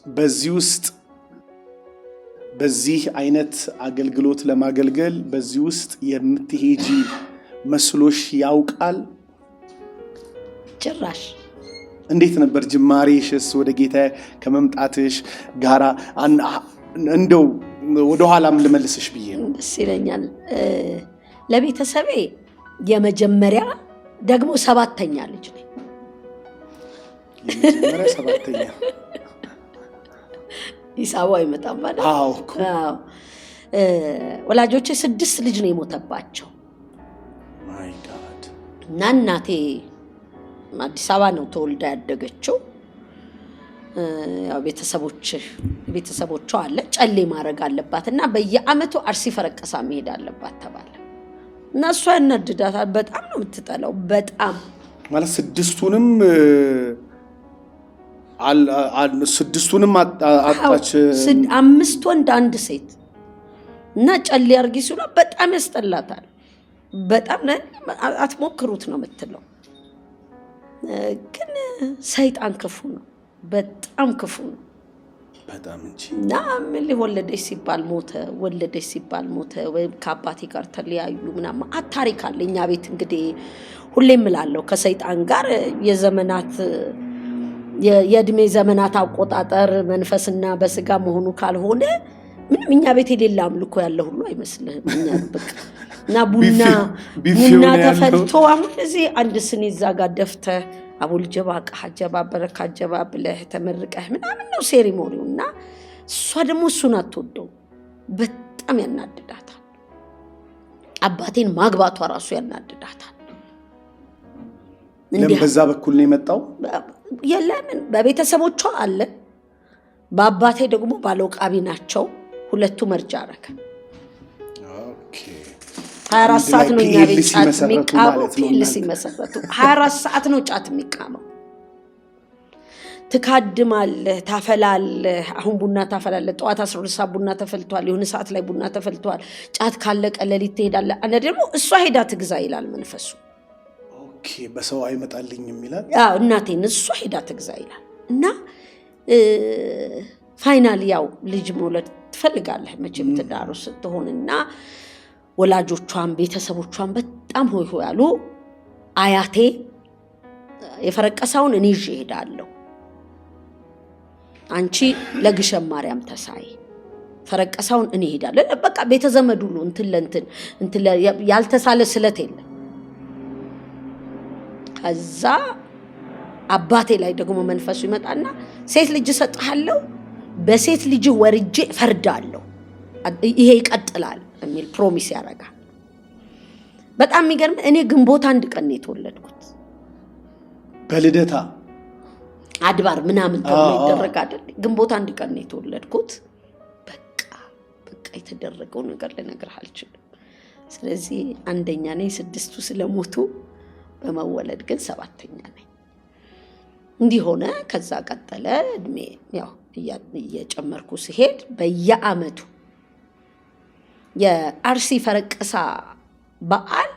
በዚህ ውስጥ በዚህ አይነት አገልግሎት ለማገልገል በዚህ ውስጥ የምትሄጂ መስሎሽ ያውቃል? ጭራሽ። እንዴት ነበር ጅማሬሽስ? ወደ ጌታ ከመምጣትሽ ጋራ እንደው ወደ ኋላም ልመልስሽ ብዬ ነው። ደስ ይለኛል። ለቤተሰቤ የመጀመሪያ ደግሞ 7ኛ ልጅ ነኝ። የመጀመሪያ 7ኛ ይሳዋ ይመጣም ማለት ነው። አዎ። ወላጆቼ 6 ልጅ ነው የሞተባቸው። ማይ ጋድ። እና እናቴ አዲስ አበባ ነው ተወልዳ ያደገችው። ያው ቤተሰቦቿ አለ ጨሌ ማድረግ አለባት እና በየአመቱ አርሲ ፈረቀሳ መሄድ አለባት ተባለ። እና እሷ ያናድዳታል። በጣም ነው የምትጠላው። በጣም ማለት ስድስቱንም አጣች። 5 ወንድ 1 ሴት እና ጨሌ አርጊ ሲሉ በጣም ያስጠላታል። በጣም አትሞክሩት ነው የምትለው። ግን ሰይጣን ክፉ ነው፣ በጣም ክፉ ነው። በጣም እንጂ እና ምን ወለደች ሲባል ሞተ ወይ ከአባቴ ጋር ተለያዩ ምናምን አታሪክ አለ እኛ ቤት። እንግዲህ ሁሌም እላለሁ ከሰይጣን ጋር የእድሜ ዘመናት አቆጣጠር መንፈስና በስጋ መሆኑ ካልሆነ ምንም እኛ ቤት የሌላ አምልኮ ያለ ሁሉ አይመስልህም። እኛ በቃ እና ቡና ተፈልቶ አሁን እዚህ አንድ ስኒ እዛ ጋር ደፍተህ አቡል ጀባ ቃጀባ በረካ ጀባ ብለህ ተመርቀህ ምናምን ነው ሴሪሞኒው። እና እሷ ደግሞ እሱን አትወደው፣ በጣም ያናድዳታል። አባቴን ማግባቷ ራሱ ያናድዳታል። በዛ በኩል ነው የመጣው። የለምን በቤተሰቦቿ አለ። በአባቴ ደግሞ ባለውቃቢ ናቸው። ሁለቱ መርጃ አረከ። ኦኬ 24 ሰዓት ነው እኛ ቤት ጫት የሚቃመው። ፒልስ ሲመሰረቱ 24 ሰዓት ነው ጫት የሚቃመው። ትካድማለህ፣ ታፈላለህ። አሁን ቡና ታፈላለህ። ጠዋት 12 ሰዓት ቡና ተፈልቷል፣ የሆነ ሰዓት ላይ ቡና ተፈልቷል። ጫት ካለቀ ሌሊት ትሄዳለህ። አንተ ደግሞ እሷ ሄዳ ትግዛ ይላል መንፈሱ። ኦኬ በሰው አይመጣልኝም ይላል። አዎ እናቴን እሷ ሄዳ ትግዛ ይላል። እና ፋይናል ያው ልጅ መውለድ ትፈልጋለህ መቼም ትዳሩ ስትሆንና ወላጆቿን ቤተሰቦቿን በጣም ሆይ ያሉ። አያቴ የፈረቀሳውን እኔ ይዤ እሄዳለሁ፣ አንቺ ለግሸም ማርያም ተሳይ፣ ፈረቀሳውን እኔ እሄዳለሁ። በቃ ቤተዘመድ ሁሉ እንትን ያልተሳለ ስለት የለ። ከዛ አባቴ ላይ ደግሞ መንፈሱ ይመጣና ሴት ልጅ እሰጥሃለሁ በሴት ልጅ ወርጄ ፈርዳለሁ፣ ይሄ ይቀጥላል የሚል ፕሮሚስ ያደርጋል። በጣም የሚገርም እኔ ግንቦት 1 ቀን ነው የተወለድኩት። በልደታ አድባር ምናምን ተብሎ ይደረግ አይደል? ግንቦት 1 ቀን ነው የተወለድኩት። በቃ የተደረገው ነገር ልነግርህ አልችልም። ስለዚህ አንደኛ ነኝ፣ 6ቱ ስለሞቱ በመወለድ ግን 7ኛ ነኝ። እንዲህ ሆነ። ከዛ ቀጠለ እድሜ ያው እየጨመርኩ ሲሄድ በየአመቱ የአርሲ ፈረቀሳ በዓል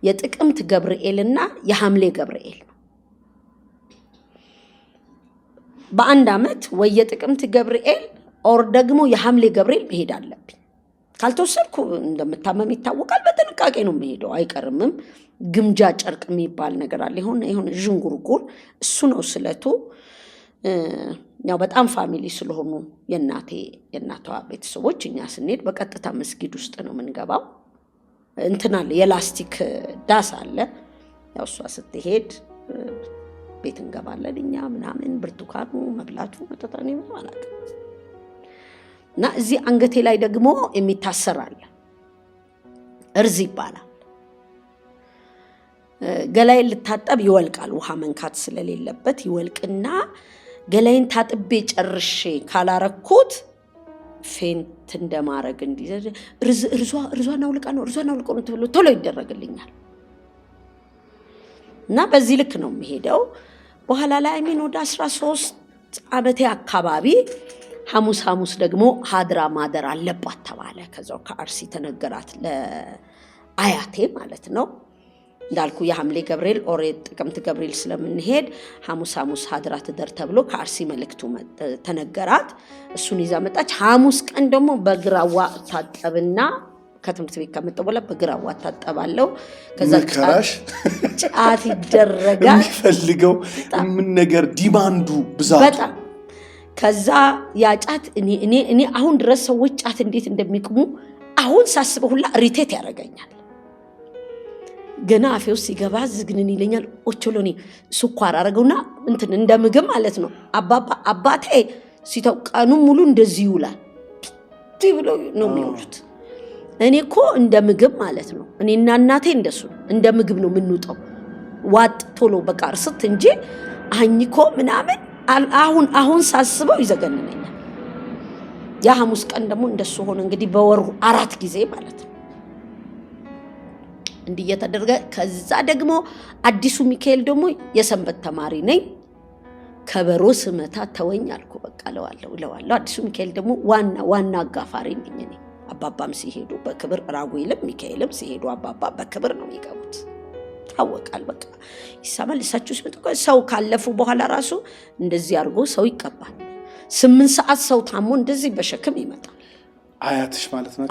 የጥቅምት ገብርኤልና የሐምሌ ገብርኤል ነው። በአንድ አመት ወይ የጥቅምት ገብርኤል ኦር ደግሞ የሐምሌ ገብርኤል መሄድ አለብኝ። ካልተወሰድኩ እንደምታመም ይታወቃል። በጥንቃቄ ነው የምሄደው፣ አይቀርምም። ግምጃ ጨርቅ የሚባል ነገር አለ። ይሁን ዥንጉርጉር እሱ ነው ስለቱ። ያው በጣም ፋሚሊ ስለሆኑ የእናቷ ቤተሰቦች እኛ ስንሄድ በቀጥታ መስጊድ ውስጥ ነው የምንገባው። እንትን አለ የላስቲክ ዳስ አለ። ያው እሷ ስትሄድ ቤት እንገባለን እኛ ምናምን ብርቱካኑ መብላቱ መጠጣኔ ማለት እና እዚህ አንገቴ ላይ ደግሞ የሚታሰር አለ፣ እርዝ ይባላል። ገላይን ልታጠብ ይወልቃል፣ ውሃ መንካት ስለሌለበት ይወልቅና ገላይን ታጥቤ ጨርሼ ካላረኩት ፌንት እንደማረግ እንዲህ እርዟን አውልቃ ነው ተብሎ ቶሎ ይደረግልኛል። እና በዚህ ልክ ነው የሚሄደው። በኋላ ላይ ወደ 13 ዓመቴ አካባቢ ሐሙስ ደግሞ ሀድራ ማደር አለባት ተባለ። ከዛው ከአርሲ ተነገራት ለአያቴ ማለት ነው። እንዳልኩ የሐምሌ ገብርኤል ኦሬ ጥቅምት ገብርኤል ስለምንሄድ ሐሙስ ሀድራ ትደር ተብሎ ከአርሲ መልእክቱ ተነገራት። እሱን ይዛ መጣች። ሐሙስ ቀን ደግሞ በግራዋ ታጠብና ከትምህርት ቤት ከመጣሁ በኋላ በግራዋ ታጠባለሁ። ከዛ ጫት ይደረጋል። የሚፈልገው ምን ነገር ዲማንዱ ብዛት በጣም ከዛ ያ ጫት እኔ አሁን ድረስ ሰዎች ጫት እንዴት እንደሚቅሙ አሁን ሳስበው ሁላ ሪቴት ያደርገኛል። ገና አፌ ውስጥ ሲገባ ዝግንን ይለኛል። ኦቾሎኒ ስኳር አረገውና እንትን እንደ ምግብ ማለት ነው። አባቴ ሲተው ቀኑን ሙሉ እንደዚህ ይውላል ብሎ ነው የሚውሉት። እኔ እኮ እንደ ምግብ ማለት ነው። እኔና እናቴ እንደሱ እንደ ምግብ ነው የምንውጠው። ዋጥ ቶሎ በቃ እርስት እንጂ አኝኮ ምናምን አሁን ሳስበው ይዘገንነኛል። ያ ሐሙስ ቀን ደግሞ እንደሱ ሆነ። እንግዲህ በወሩ 4 ጊዜ ማለት ነው እንዲህ እየተደረገ። ከዛ ደግሞ አዲሱ ሚካኤል ደግሞ የሰንበት ተማሪ ነኝ። ከበሮ ስመታ ተወኝ አልኩ። በቃ ለዋለው አዲሱ ሚካኤል ደግሞ ዋና አጋፋሪ ነኝ እኔ። አባባም ሲሄዱ በክብር ራጉኤልም ሚካኤልም ሲሄዱ አባባ በክብር ነው የሚገቡት። ታወቃል። በቃ ይሳማል። እሳቸው ሲመጡ ሰው ካለፉ በኋላ ራሱ እንደዚህ አድርጎ ሰው ይቀባል። 8 ሰዓት ሰው ታሞ እንደዚህ በሸክም ይመጣል። አያትሽ ማለት ነው?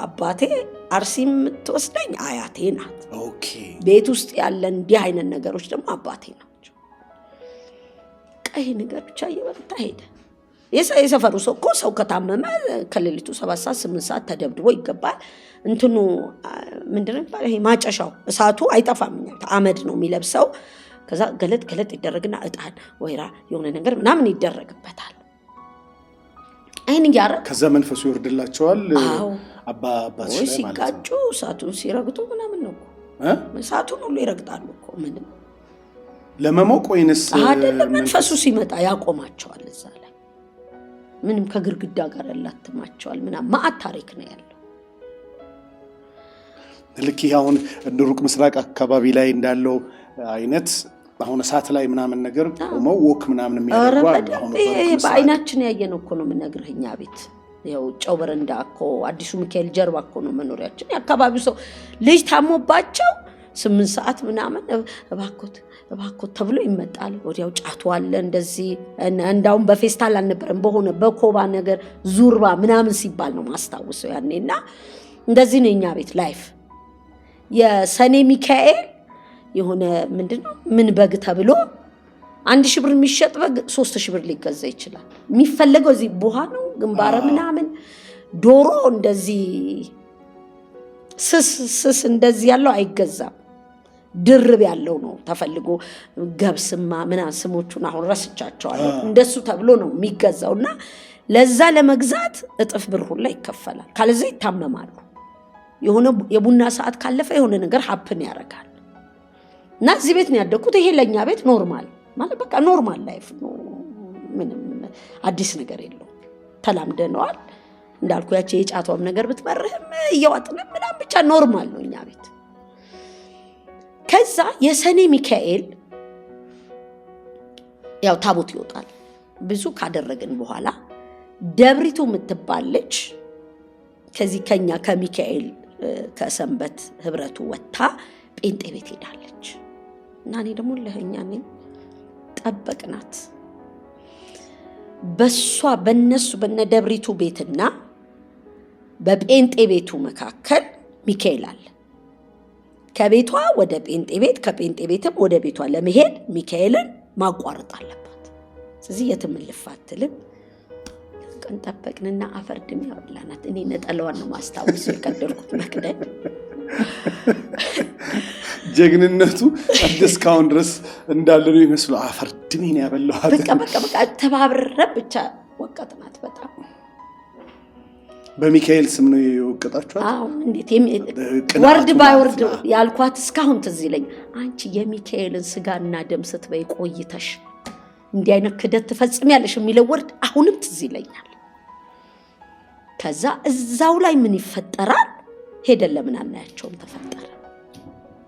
አባቴ አርሲ የምትወስደኝ አያቴ ናት። ኦኬ። ቤት ውስጥ ያለ እንዲህ አይነት ነገሮች ደግሞ አባቴ ናቸው። ቀይ ነገር ብቻ እየበረታ ሄደ። የሰፈሩ ሰው እኮ ሰው ከታመመ ከሌሊቱ 7 ሰዓት 8 ሰዓት ተደብድቦ ይገባል። እንትኑ ምንድነው ይባላል? ይሄ ማጨሻው እሳቱ አይጠፋም። አመድ ነው የሚለብሰው። ከዛ ገለጥ ይደረግና እጣን ወይራ የሆነ ነገር ምናምን ይደረግበታል። አይን ያረ ከዛ መንፈሱ ይወርድላቸዋል። አባባስ ላይ ሲጋጩ እሳቱን ሲረግጡ ምናምን ነው እሳቱን ሁሉ ይረግጣሉ እኮ ምንም ለመሞቅ ወይንስ አይደለም። መንፈሱ ሲመጣ ያቆማቸዋል እዛ ላይ ምንም ከግርግዳ ጋር ያላትማቸዋል ምናምን ማአት ታሪክ ነው ያለው። ልክ አሁን ሩቅ ምስራቅ አካባቢ ላይ እንዳለው አይነት አሁን እሳት ላይ ምናምን ነገር ቆመው ወክ ምናምን የሚያደርጉ አሁን በአይናችን ያየነው እኮ ነው የምነግርህ። እኛ ቤት ያው ጨው በረንዳ እኮ አዲሱ ሚካኤል ጀርባ እኮ ነው መኖሪያችን። የአካባቢው ሰው ልጅ ታሞባቸው 8 ሰዓት ምናምን እባኮት ተብሎ ይመጣል። ወዲያው ጫቱ አለ እንደዚህ። እንዳውም በፌስታል አልነበረም በሆነ በኮባ ነገር ዙርባ ምናምን ሲባል ነው ማስታወሰው ያኔና እንደዚህ ነው እኛ ቤት ላይፍ። የሰኔ ሚካኤል የሆነ ምንድነው ምን በግ ተብሎ 1000 ብር የሚሸጥ በግ 3000 ብር ሊገዛ ይችላል። የሚፈለገው እዚህ ቡሃ ነው ግንባረ ምናምን ዶሮ እንደዚህ ስስ እንደዚህ ያለው አይገዛም። ድርብ ያለው ነው ተፈልጎ ገብስማ ምናምን ስሞቹን አሁን ረስቻቸዋለሁ እንደሱ ተብሎ ነው የሚገዛውና ለዛ ለመግዛት እጥፍ ብር ሁላ ይከፈላል። ካለዚህ ይታመማሉ። የሆነ የቡና ሰዓት ካለፈ የሆነ ነገር ሀፕን ያደርጋል። እና እዚህ ቤት ነው ያደኩት። ይሄ ለኛ ቤት ኖርማል ማለት በቃ ኖርማል ላይፍ ነው። ምንም አዲስ ነገር የለውም። ተላምደነዋል። እንዳልኩ ያቺ የጫቷም ነገር ብትበርህም እየዋጥንም ምናምን ብቻ ኖርማል ነው እኛ ቤት። ከዛ የሰኔ ሚካኤል ያው ታቦት ይወጣል። ብዙ ካደረግን በኋላ ደብሪቱ የምትባለች ከዚህ ከኛ ከሚካኤል ከሰንበት ህብረቱ ወጣ ጴንጤ ቤት ሄዳለች። እና እኔ ደግሞ ለኛ ነኝ ጠበቅናት። በሷ በነሱ በነደብሪቱ ቤትና በጴንጤ ቤቱ መካከል ሚካኤል አለ። ከቤቷ ወደ ጴንጤ ቤት ከጴንጤ ቤትም ወደ ቤቷ ለመሄድ ሚካኤልን ማቋረጥ አለባት። ስለዚህ የትም ልፋትልም ቀን ጠበቅንና አፈር ድሜ ያወላናት። እኔ ነጠላዋን ነው ማስታወስ የቀደርኩት መክደን ጀግንነቱ እስካሁን ድረስ እንዳለ ነው ይመስሉ። አፈር ድሜ ነው ያበላዋት። በቃ ተባብረን ብቻ ወቀጥናት። በጣም በሚካኤል ስም ነው የወቀጣችኋት? አዎ። እንዴት ወርድ ባይ ወርድ ያልኳት እስካሁን ትዝ ይለኝ። አንቺ የሚካኤልን ስጋና ደም ስትበይ ቆይተሽ እንዲህ አይነት ክደት ትፈጽሚያለሽ የሚለው ወርድ አሁንም ትዝ ይለኛል። ከዛ እዛው ላይ ምን ይፈጠራል? ሄደን ለምን አናያቸውም ተፈጠረ።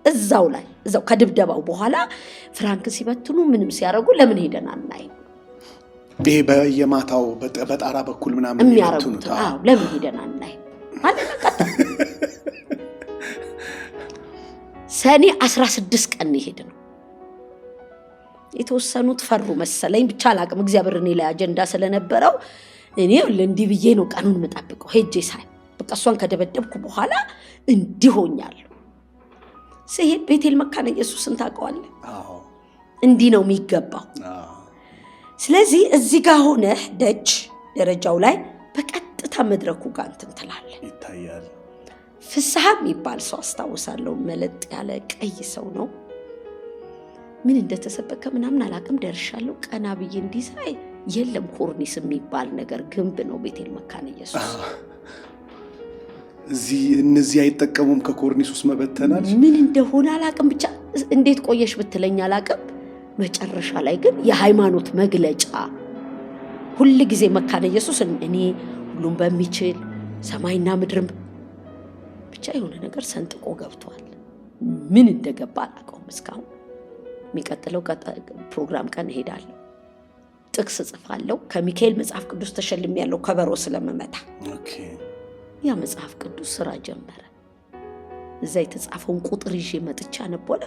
እዛው ላይ እዛው ከድብደባው በኋላ ፍራንክ ሲበትኑ ምንም ሲያረጉ ለምን ሄደን አናይ? ይሄ በየማታው በጣራ በኩል ምናምን የሚያረጉት አዎ፣ ለምን ሄደን አናይ ማለት ነው። ሰኔ 16 ቀን ሄድ ነው። የተወሰኑት ፈሩ መሰለኝ ብቻ አላቅም። እግዚአብሔር እኔ ላይ አጀንዳ ስለነበረው እኔ እንዲህ ብዬ ነው ቀኑን መጣብቀው ሄጄ ሳይ በቃ እሷን ከደበደብኩ በኋላ እንዲሆኛለሁ። ሲሄድ ቤቴል መካነ ኢየሱስን ታውቀዋለህ? አዎ። እንዲህ ነው የሚገባው። ስለዚህ እዚህ ጋር ሆነ ደጅ ደረጃው ላይ በቀጥታ መድረኩ ጋር እንትን ትላለህ ይታያል። ፍስሐ የሚባል ሰው አስታውሳለሁ። መለጥ ያለ ቀይ ሰው ነው። ምን እንደተሰበከ ምናምን አላቅም። ደርሻለሁ። ቀና ብዬ እንዲሳይ የለም ኮርኒስ የሚባል ነገር ግንብ ነው ቤቴል መካነ ኢየሱስ። እነዚህ አይጠቀሙም ከኮርኒሱስ መበተናል። ምን እንደሆነ አላቅም። ብቻ እንዴት ቆየሽ ብትለኝ አላቅም። መጨረሻ ላይ ግን የሃይማኖት መግለጫ ሁሉ ጊዜ መካነ ኢየሱስ እኔ ሁሉም በሚችል ሰማይና ምድርም ብቻ የሆነ ነገር ሰንጥቆ ገብቷል። ምን እንደገባ አላውቀውም እስካሁን። የሚቀጥለው ፕሮግራም ቀን እሄዳለሁ። ጥቅስ ጽፋለሁ። ከሚካኤል መጽሐፍ ቅዱስ ተሸልሜያለሁ ከበሮ ስለመመታ። ያ መጽሐፍ ቅዱስ ስራ ጀመረ። እዛ የተጻፈውን ቁጥር ይዤ መጥቻ ነበር።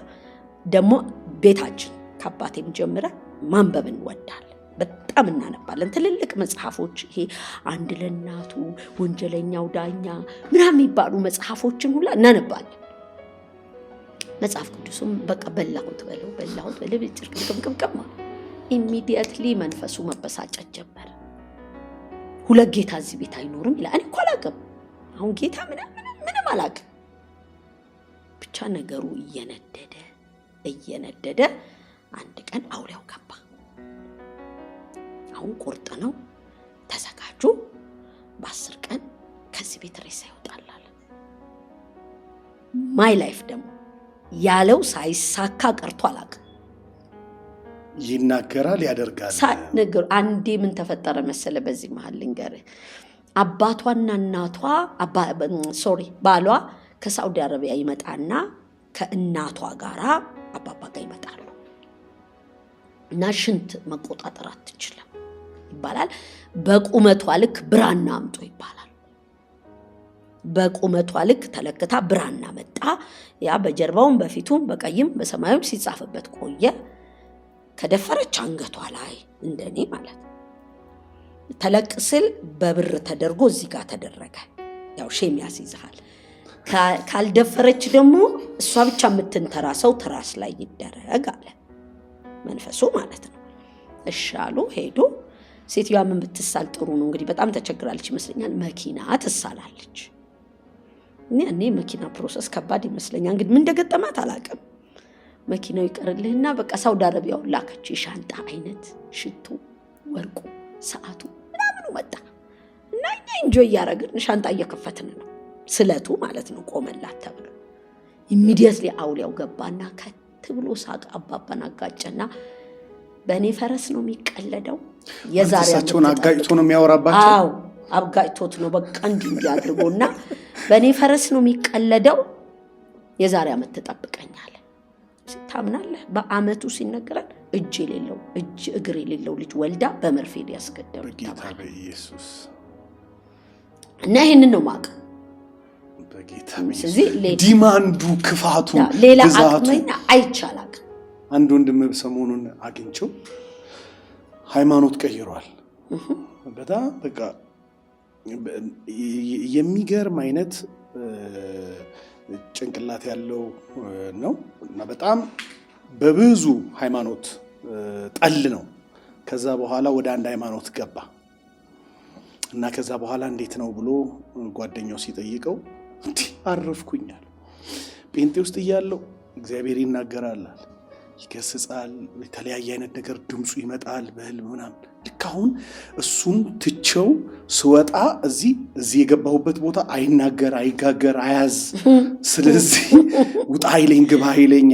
ደግሞ ቤታችን ከአባቴም ጀምረ ማንበብ እንወዳለን። በጣም እናነባለን። ትልልቅ መጽሐፎች ይሄ አንድ ለእናቱ፣ ወንጀለኛው ዳኛ ምናምን የሚባሉ መጽሐፎችን ሁላ እናነባለን። መጽሐፍ ቅዱስም በቃ በላሁት ጭርቅምቅምቅም ኢሚዲየትሊ መንፈሱ መበሳጨት ጀመረ። ሁለት ጌታ እዚህ ቤት አይኖርም ይላል። እኔ እኮ አላውቅም አሁን ጌታ ምንም አላውቅም። ብቻ ነገሩ እየነደደ አንድ ቀን አውሬው ገባ። አሁን ቁርጥ ነው ተዘጋጁ፣ በ10 ቀን ከዚህ ቤት ሬሳ ይወጣል። ማይ ላይፍ ደግሞ ያለው ሳይሳካ ቀርቶ አላውቅም። ይናገራል፣ ያደርጋል። ነገሩ አንዴ ምን ተፈጠረ መሰለ? በዚህ መሃል ልንገርህ። አባቷና እናቷ ባሏ ከሳውዲ አረቢያ ይመጣና ከእናቷ ጋራ አባባ ጋር ይመጣሉ እና ሽንት መቆጣጠር አትችልም ይባላል። በቁመቷ ልክ ብራና አምጦ ይባላል። በቁመቷ ልክ ተለክታ ብራና መጣ። ያ በጀርባውም በፊቱም በቀይም በሰማያዊም ሲጻፍበት ቆየ። ከደፈረች አንገቷ ላይ እንደኔ ማለት ተለቅ ስል በብር ተደርጎ እዚህ ጋር ተደረገ። ያው ሼም ያስይዝሃል። ካልደፈረች ደግሞ እሷ ብቻ የምትንተራሰው ትራስ ላይ ይደረግ አለ መንፈሱ ማለት ነው። እሺ አሉ፣ ሄዱ። ሴትዮዋ ምን ብትሳል ጥሩ ነው እንግዲህ በጣም ተቸግራለች ይመስለኛል። መኪና ትሳላለች። እኔ መኪና ፕሮሰስ ከባድ ይመስለኛል። እንግዲህ ምን እንደገጠማት አላውቅም። መኪናው ይቀርልህና በቃ ሳውዲ አረቢያው ላከች። የሻንጣ አይነት ሽቱ፣ ወርቁ፣ ሰዓቱ ምናምኑ መጣ እና እኛ ኢንጆይ እያደረግን ሻንጣ እየከፈትን ነው። ስለቱ ማለት ነው ቆመላት ተብሎ ኢሚዲየትሊ አውሊያው ገባና ከት ብሎ ሳቅ። አባባን አጋጨና በእኔ ፈረስ ነው የሚቀለደው። የዛሬውን አጋጭቶ ነው የሚያወራባቸው። አዎ አጋጭቶት ነው በቃ እንዲህ አድርጎና በእኔ ፈረስ ነው የሚቀለደው። የዛሬ ዓመት ተጠብቀኛል። ታምናለህ? በአመቱ ሲነገረን እጅ እግር የሌለው ልጅ ወልዳ በመርፌ ያስገደሉ ጌታ በኢየሱስ እና ይሄንን ነው ማቀ በጌታ በኢየሱስ ዲማንዱ ክፋቱ ሌላ አቅመኛ አይቻላል። አንድ ወንድም ሰሞኑን አግኝቼው ሃይማኖት ቀይሯል። በጣም በቃ የሚገርም አይነት ጭንቅላት ያለው ነው እና በጣም በብዙ ሃይማኖት ጠል ነው። ከዛ በኋላ ወደ አንድ ሃይማኖት ገባ እና ከዛ በኋላ እንዴት ነው ብሎ ጓደኛው ሲጠይቀው እንዲህ አረፍኩኛል። ጴንጤ ውስጥ እያለው እግዚአብሔር ይናገራል፣ ይገስጻል፣ የተለያየ አይነት ነገር ድምፁ ይመጣል በህልም ምናምን። ልክ አሁን እሱን ትቼው ስወጣ እዚህ የገባሁበት ቦታ አይናገር፣ አይጋገር፣ አያዝ። ስለዚህ ውጣ ኃይለኝ ግባ ኃይለኝ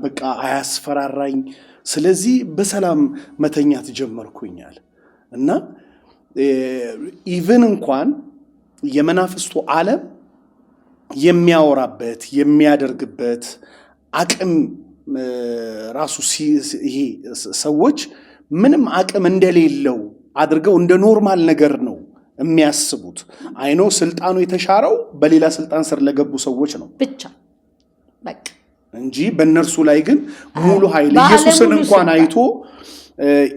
በቃ አያስፈራራኝ። ስለዚህ በሰላም መተኛት ጀመርኩኛል እና ኢቭን እንኳን የመናፍስቱ ዓለም የሚያወራበት የሚያደርግበት አቅም ራሱ ይሄ ሰዎች ምንም አቅም እንደሌለው አድርገው እንደ ኖርማል ነገር ነው የሚያስቡት። አይኖ ስልጣኑ የተሻረው በሌላ ስልጣን ስር ለገቡ ሰዎች ነው ብቻ በቃ እንጂ በእነርሱ ላይ ግን ሙሉ ኃይል ኢየሱስን እንኳን አይቶ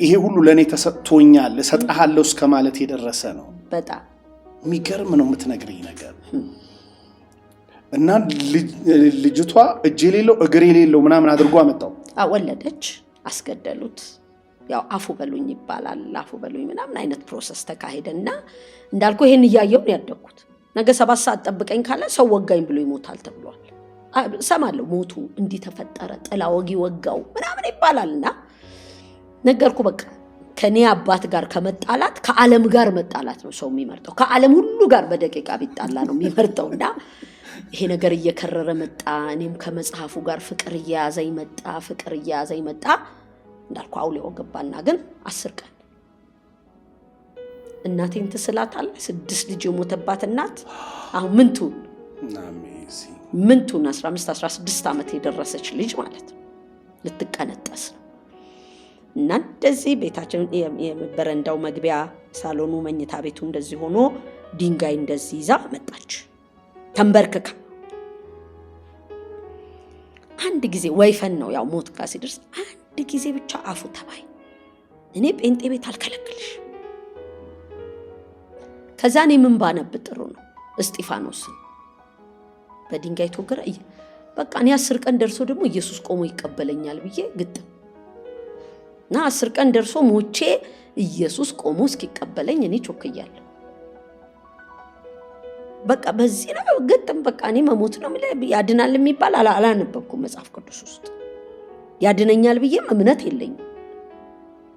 ይሄ ሁሉ ለኔ ተሰጥቶኛል እሰጥሃለሁ እስከ ማለት የደረሰ ነው። በጣም የሚገርም ነው የምትነግረኝ ነገር። እና ልጅቷ እጅ የሌለው እግር የሌለው ምናምን አድርጎ አመጣው። ወለደች፣ አስገደሉት። ያው አፉ በሉኝ ይባላል። አፉ በሉኝ ምናምን አይነት ፕሮሰስ ተካሄደና እንዳልኩ ይሄን እያየው ነው ያደግኩት። ነገ 7 ሰዓት ጠብቀኝ ካለ ሰው ወጋኝ ብሎ ይሞታል ተብሏል። ሰማለሁ ሞቱ እንዲህ ተፈጠረ፣ ጥላ ወጊ ወጋው ምናምን ይባላልና ነገርኩ። በቃ ከኔ አባት ጋር ከመጣላት ከዓለም ጋር መጣላት ነው ሰው የሚመርጠው። ከዓለም ሁሉ ጋር በደቂቃ ቢጣላ ነው የሚመርጠውና ይሄ ነገር እየከረረ መጣ። እኔም ከመጽሐፉ ጋር ፍቅር እያያዘኝ መጣ። እንዳልኩ አውሊያው ገባና ግን 10 ቀን እናቴን ትስላታል። 6 ልጅ የሞተባት እናት አሁን ምንቱን 15-16 ዓመት የደረሰች ልጅ ማለት ነው ልትቀነጠስ ነው። እና እንደዚህ ቤታችን የበረንዳው መግቢያ ሳሎኑ መኝታ ቤቱ እንደዚህ ሆኖ ድንጋይ እንደዚህ ይዛ መጣች ተንበርክካ። አንድ ጊዜ ወይፈን ነው ያው ሞት ጋር ሲደርስ አንድ ጊዜ ብቻ አፉ ተባይ እኔ ጴንጤ ቤት አልከለክልሽ። ከዛ እኔ ምን ባነብ ጥሩ ነው እስጢፋኖስ በድንጋይ ተወገረ። በቃ እኔ 10 ቀን ደርሶ ደግሞ ኢየሱስ ቆሞ ይቀበለኛል ብዬ ግጥም እና 10 ቀን ደርሶ ሞቼ ኢየሱስ ቆሞ እስኪቀበለኝ እኔ ቾክያለሁ። በቃ በዚህ ነው ግጥም። በቃ እኔ መሞት ነው ያድናል የሚባል አላነበብኩም መጽሐፍ ቅዱስ ውስጥ። ያድነኛል ብዬም እምነት የለኝም።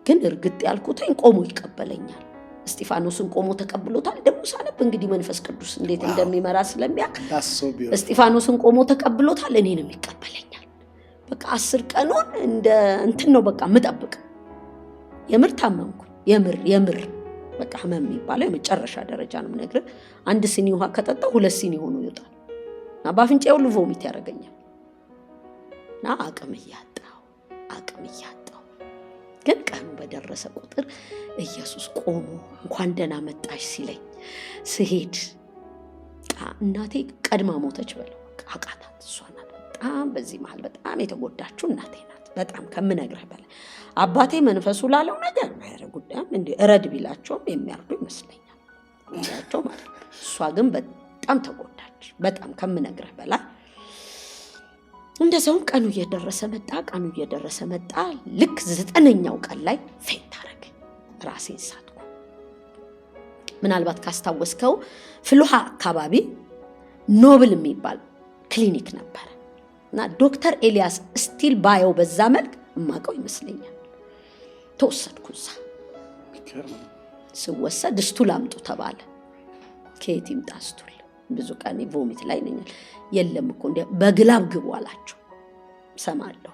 ግን እርግጥ ያልኩትኝ ቆሞ ይቀበለኛል። እስጢፋኖስን ቆሞ ተቀብሎታል። ደግሞ ሳነብ እንግዲህ መንፈስ ቅዱስ እንዴት እንደሚመራ ስለሚያውቅ እስጢፋኖስን ቆሞ ተቀብሎታል፣ እኔንም ይቀበለኛል። በቃ 10 ቀኑን እንደ እንትን ነው በቃ ምጠብቅ። የምር ታመምኩ። የምር በቃ ህመም የሚባለው የመጨረሻ ደረጃ ነው የምነግርህ። 1 ሲኒ ውሃ ከጠጣው 2 ሲኒ ሆኖ ይወጣል እና በአፍንጫዬ ሁሉ ቮሚት ያደርገኛል። እና አቅም እያጣሁ ግን ቀኑ በደረሰ ቁጥር ኢየሱስ ቆሞ እንኳን ደህና መጣሽ ሲለኝ ስሄድ እናቴ ቀድማ ሞተች በለው አቃታት። እሷ ናት በጣም በዚህ መሃል በጣም የተጎዳችው እናቴ ናት። በጣም ከምነግርህ በላይ አባቴ መንፈሱ ላለው ነገር ጉዳይም እንደ እረድ ቢላቸውም የሚያርዱ ይመስለኛል ያቸው ማለት። እሷ ግን በጣም ተጎዳች፣ በጣም ከምነግርህ በላይ። እንደዛውም ቀኑ እየደረሰ መጣ። ልክ 9ኛው ቀን ላይ ፌንት አደረገ። ራሴን ሳትኩ። ምናልባት ካስታወስከው ፍሉሃ አካባቢ ኖብል የሚባል ክሊኒክ ነበረ እና ዶክተር ኤልያስ ስቲል ባየው በዛ መልክ እማቀው ይመስለኛል። ተወሰድኩ። እዛ ስወሰድ ስቱል አምጡ ተባለ። ከየት ይምጣ ስቱል? ብዙ ቀን ቮሚት ላይ ነኛል። የለም እኮ እንደ በግላብ ግቡ አላቸው። ሰማለሁ።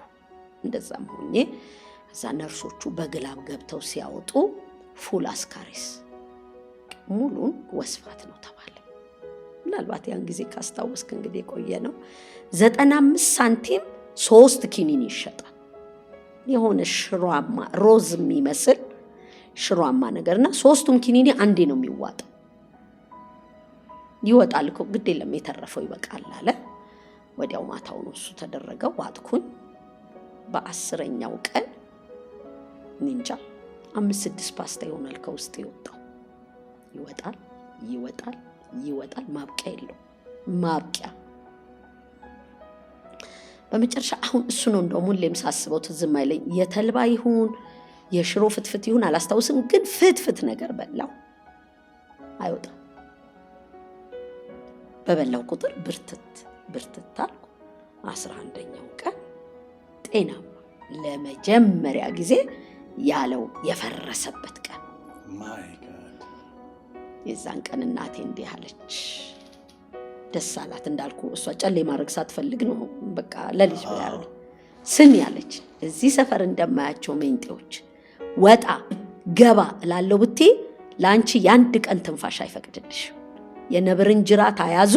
እንደዛም ሆኜ እዛ ነርሶቹ በግላብ ገብተው ሲያወጡ ፉል አስካሪስ ሙሉን ወስፋት ነው ተባለ። ምናልባት ያን ጊዜ ካስታወስክ እንግዲህ የቆየ ነው። 95 ሳንቲም 3 ኪኒን ይሸጣል። የሆነ ሽሯማ ሮዝ የሚመስል ሽሯማ ነገርና 3ቱም ኪኒኒ አንዴ ነው የሚዋጣው። ይወጣል እኮ ግድ የለም የተረፈው ይበቃል አለ። ወዲያው ማታው ነው እሱ ተደረገው። ዋጥኩኝ። በ10ኛው ቀን ንንጃ 5-6 ፓስታ ይሆናል ከውስጥ ይወጣው። ይወጣል ማብቂያ የለው ማብቂያ። በመጨረሻ አሁን እሱ ነው እንደው ሁሌም ሳስበው ትዝም አይለኝ። የተልባ ይሁን የሽሮ ፍትፍት ይሁን አላስታውስም፣ ግን ፍትፍት ነገር በላው አይወጣም። በበላው ቁጥር ብርትት አልኩ። 11ኛው ቀን ጤናማ ለመጀመሪያ ጊዜ ያለው የፈረሰበት ቀን ማይ ጋድ። የዛን ቀን እናቴ እንዲህ አለች። ደስ አላት እንዳልኩ። እሷ ጨሌ ማድረግ ሳትፈልግ ነው በቃ ለልጅ ብላ ስም ያለች። እዚህ ሰፈር እንደማያቸው ሜንጤዎች ወጣ ገባ እላለሁ ብቴ ላንቺ ያንድ ቀን ትንፋሽ አይፈቅድልሽ። የነብርን ጅራት አያዙ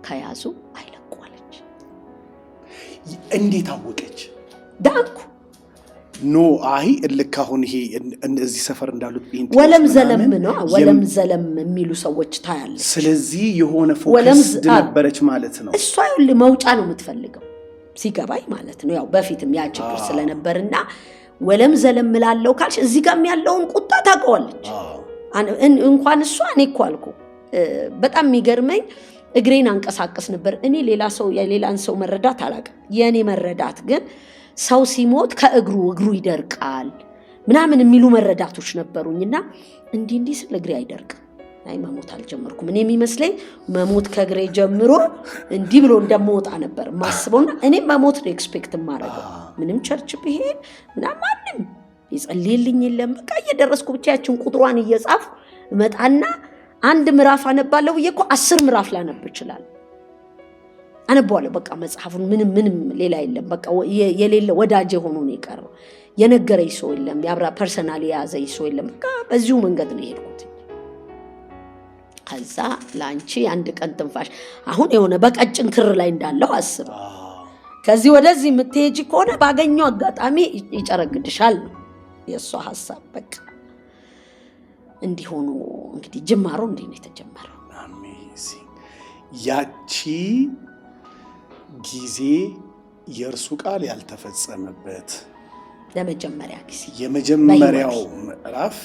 ከያዙ አይለቋለች። እንዴት አወቀች? ዳንኩ ኖ አይ ልክ አሁን ይሄ እዚህ ሰፈር እንዳሉት ጴንጤ ወለም ዘለም ነው። ወለም ዘለም የሚሉ ሰዎች ታያለ። ስለዚህ የሆነ ፎከስ ነበረች ማለት ነው። እሷ ይሁን መውጫ ነው የምትፈልገው ሲገባይ ማለት ነው። ያው በፊትም ያ ችግር ስለነበርና ወለም ዘለም ላለው ካልሽ እዚህ ጋር ያለውን ቁጣ ታውቀዋለች። እንኳን እሷ እኔ እኮ አልኩ በጣም የሚገርመኝ እግሬን አንቀሳቀስ ነበር። እኔ ሌላ ሰው የሌላን ሰው መረዳት አላውቅም። የኔ መረዳት ግን ሰው ሲሞት ከእግሩ ይደርቃል ምናምን የሚሉ መረዳቶች ነበሩኝና እንዲህ ስለ እግሬ አይደርቅም። አይ መሞት አልጀመርኩም። እኔ የሚመስለኝ መሞት ከእግሬ ጀምሮ እንዲህ ብሎ እንደምወጣ ነበር ማስበውና እኔ መሞት ነው ኤክስፔክት ማረገው። ምንም ቸርች ብሄድ ምናምን ማንም ይጸልይልኝ የለም። በቃ እየደረስኩ ብቻ ያችን ቁጥሯን እየጻፉ እመጣና አንድ ምዕራፍ አነባለሁ ብዬ እኮ 10 ምዕራፍ ላነብ ይችላል። አነባለሁ በቃ መጽሐፉን ምንም ሌላ የለም። በቃ የሌለ ወዳጅ ሆኖ ነው የቀረው። የነገረኝ ሰው የለም። ያብራ ፐርሰናሊ ያዘኝ ሰው የለም። በቃ በዚሁ መንገድ ነው የሄድኩት። ከዛ ላንቺ አንድ ቀን ትንፋሽ አሁን የሆነ በቀጭን ክር ላይ እንዳለው አስብ። ከዚህ ወደዚህ የምትሄጂ ከሆነ ባገኘው አጋጣሚ ይጨረግድሻል ነው የእሷ ሐሳብ። በቃ እንዲሆኑ እንግዲህ ጅማሮ እንዲህ ነው የተጀመረው። አሜዚንግ። ያቺ ጊዜ የእርሱ ቃል ያልተፈጸመበት ለመጀመሪያ ጊዜ የመጀመሪያው ምዕራፍ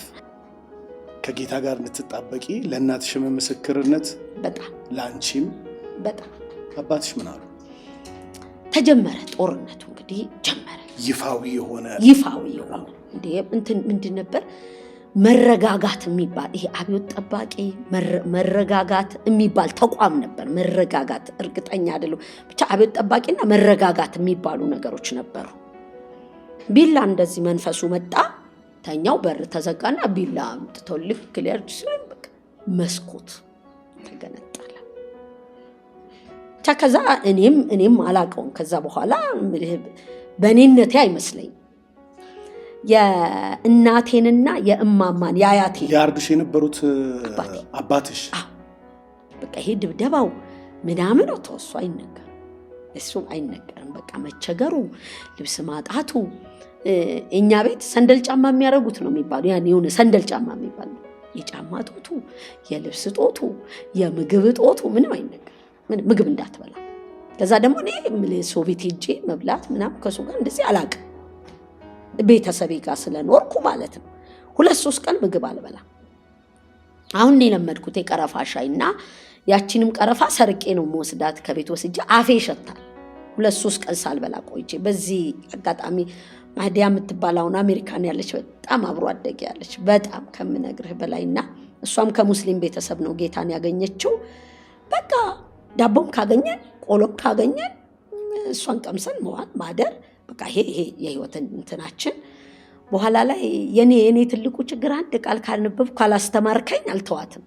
ከጌታ ጋር እንድትጣበቂ ለእናትሽም ምስክርነት በጣም ላንቺም በጣም አባትሽ ምን አሉ? ተጀመረ ጦርነቱ እንግዲህ ጀመረ። ይፋዊ የሆነ እንዴ ምንድን ነበር መረጋጋት የሚባል ይሄ አብዮት ጠባቂ መረጋጋት የሚባል ተቋም ነበር። መረጋጋት እርግጠኛ አይደለም ብቻ አብዮት ጠባቂና መረጋጋት የሚባሉ ነገሮች ነበሩ። ቢላ እንደዚህ መንፈሱ መጣ። ተኛው በር ተዘጋና ቢላ አምጥተው ልክ ሊያርድ ሲል በቃ መስኮት ተገነጠለ። ከዛ እኔም አላቀውም። ከዛ በኋላ በእኔነቴ አይመስለኝ የእናቴንና የእማማን የአያቴ ያርዱሽ የነበሩት አባትሽ በቃ ይሄ ድብደባው ምናምን ተወሱ አይነገርም። እሱም አይነገርም። በቃ መቸገሩ፣ ልብስ ማጣቱ እኛ ቤት ሰንደል ጫማ የሚያረጉት ነው የሚባሉ ያን የሆነ ሰንደል ጫማ የሚባል የጫማ ጦቱ፣ የልብስ ጦቱ፣ የምግብ ጦቱ ምንም አይነገር። ምግብ እንዳትበላ። ከዛ ደግሞ እኔ ሶቪየት ሄጄ መብላት ምናምን ከሱ ጋር እንደዚህ አላውቅም። ቤተሰቤ ጋር ስለኖርኩ ማለት ነው። 2-3 ቀን ምግብ አልበላ። አሁን የለመድኩት የቀረፋ ሻይና ያቺንም ቀረፋ ሰርቄ ነው መወስዳት ከቤት ወስጄ አፌ ይሸታል። 2-3 ቀን ሳልበላ ቆይቼ በዚህ አጋጣሚ ማህዲያ የምትባል አሁን አሜሪካን ያለች በጣም አብሮ አደጌ ያለች በጣም ከምነግርህ በላይና እሷም ከሙስሊም ቤተሰብ ነው ጌታን ያገኘችው። በቃ ዳቦም ካገኘን ቆሎም ካገኘን እሷን ቀምሰን መዋል ማደር በቃ ይሄ የህይወት እንትናችን። በኋላ ላይ የኔ ትልቁ ችግር አንድ ቃል ካልነበብኩ ካላስተማርከኝ አልተዋትም።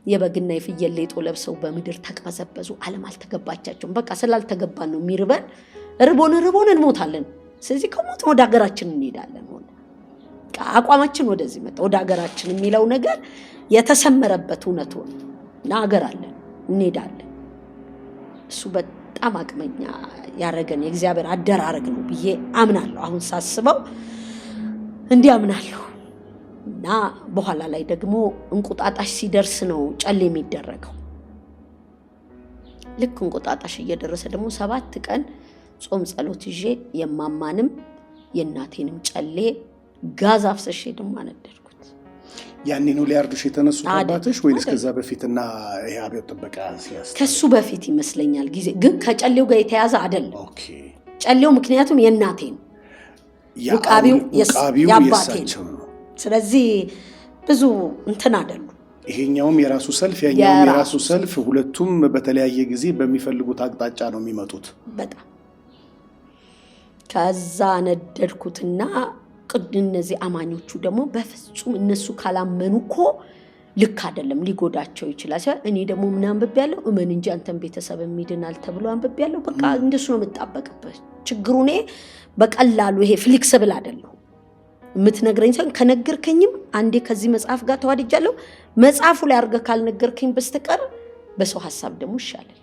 የበግና የፍየል ሌጦ ለብሰው በምድር ተቅበዘበዙ፣ ዓለም አልተገባቻቸውም። በቃ ስላልተገባን ነው የሚርበን። ርቦን እንሞታለን። ስለዚህ ከሞትን ወደ ሀገራችን እንሄዳለን። ሆነ አቋማችን ወደዚህ መጣ። ወደ ሀገራችን የሚለው ነገር የተሰመረበት እውነት ሆነ እና ሀገር አለን እንሄዳለን። እሱ በጣም አቅመኛ ያረገን የእግዚአብሔር አደራረግ ነው ብዬ አምናለሁ። አሁን ሳስበው እንዲህ አምናለሁ። እና በኋላ ላይ ደግሞ እንቁጣጣሽ ሲደርስ ነው ጨሌ የሚደረገው። ልክ እንቁጣጣሽ እየደረሰ ደግሞ 7 ቀን ጾም ጸሎት ይዤ የማማንም የእናቴንም ጨሌ ጋዝ አፍስሼ ደግሞ አነደድኩት። ያኔ ነው ሊያርዱሽ የተነሱት አባትሽ ወይስ ከዛ በፊትና ይሄ አብዮት ጥበቃ ሲያስ? ከሱ በፊት ይመስለኛል። ጊዜ ግን ከጨሌው ጋር የተያዘ አይደለም። ኦኬ ጨሌው ምክንያቱም የእናቴ ነው፣ ውቃቢው የአባቴ ነው። ስለዚህ ብዙ እንትን አይደሉ። ይሄኛውም የራሱ ሰልፍ ያኛውም የራሱ ሰልፍ፣ ሁለቱም በተለያየ ጊዜ በሚፈልጉት አቅጣጫ ነው የሚመጡት። በጣም ከዛ ነደድኩትና እነዚህ አማኞቹ ደግሞ በፍጹም እነሱ ካላመኑ እኮ ልክ አይደለም፣ ሊጎዳቸው ይችላል። እኔ ደግሞ ምን አንብቤያለሁ? እመን እንጂ አንተን ቤተሰብ የሚድናል ተብሎ አንብቤያለሁ። በቃ እንደሱ ነው የምጣበቅበት። ችግሩ እኔ በቀላሉ ይሄ ፍሌክሲብል አይደለሁ። የምትነግረኝ ሰው ከነገርከኝም አንዴ ከዚህ መጽሐፍ ጋር ተዋድጃለሁ። መጽሐፉ ላይ አድርገህ ካልነገርከኝ በስተቀር በሰው ሐሳብ ደግሞ ይሻላል።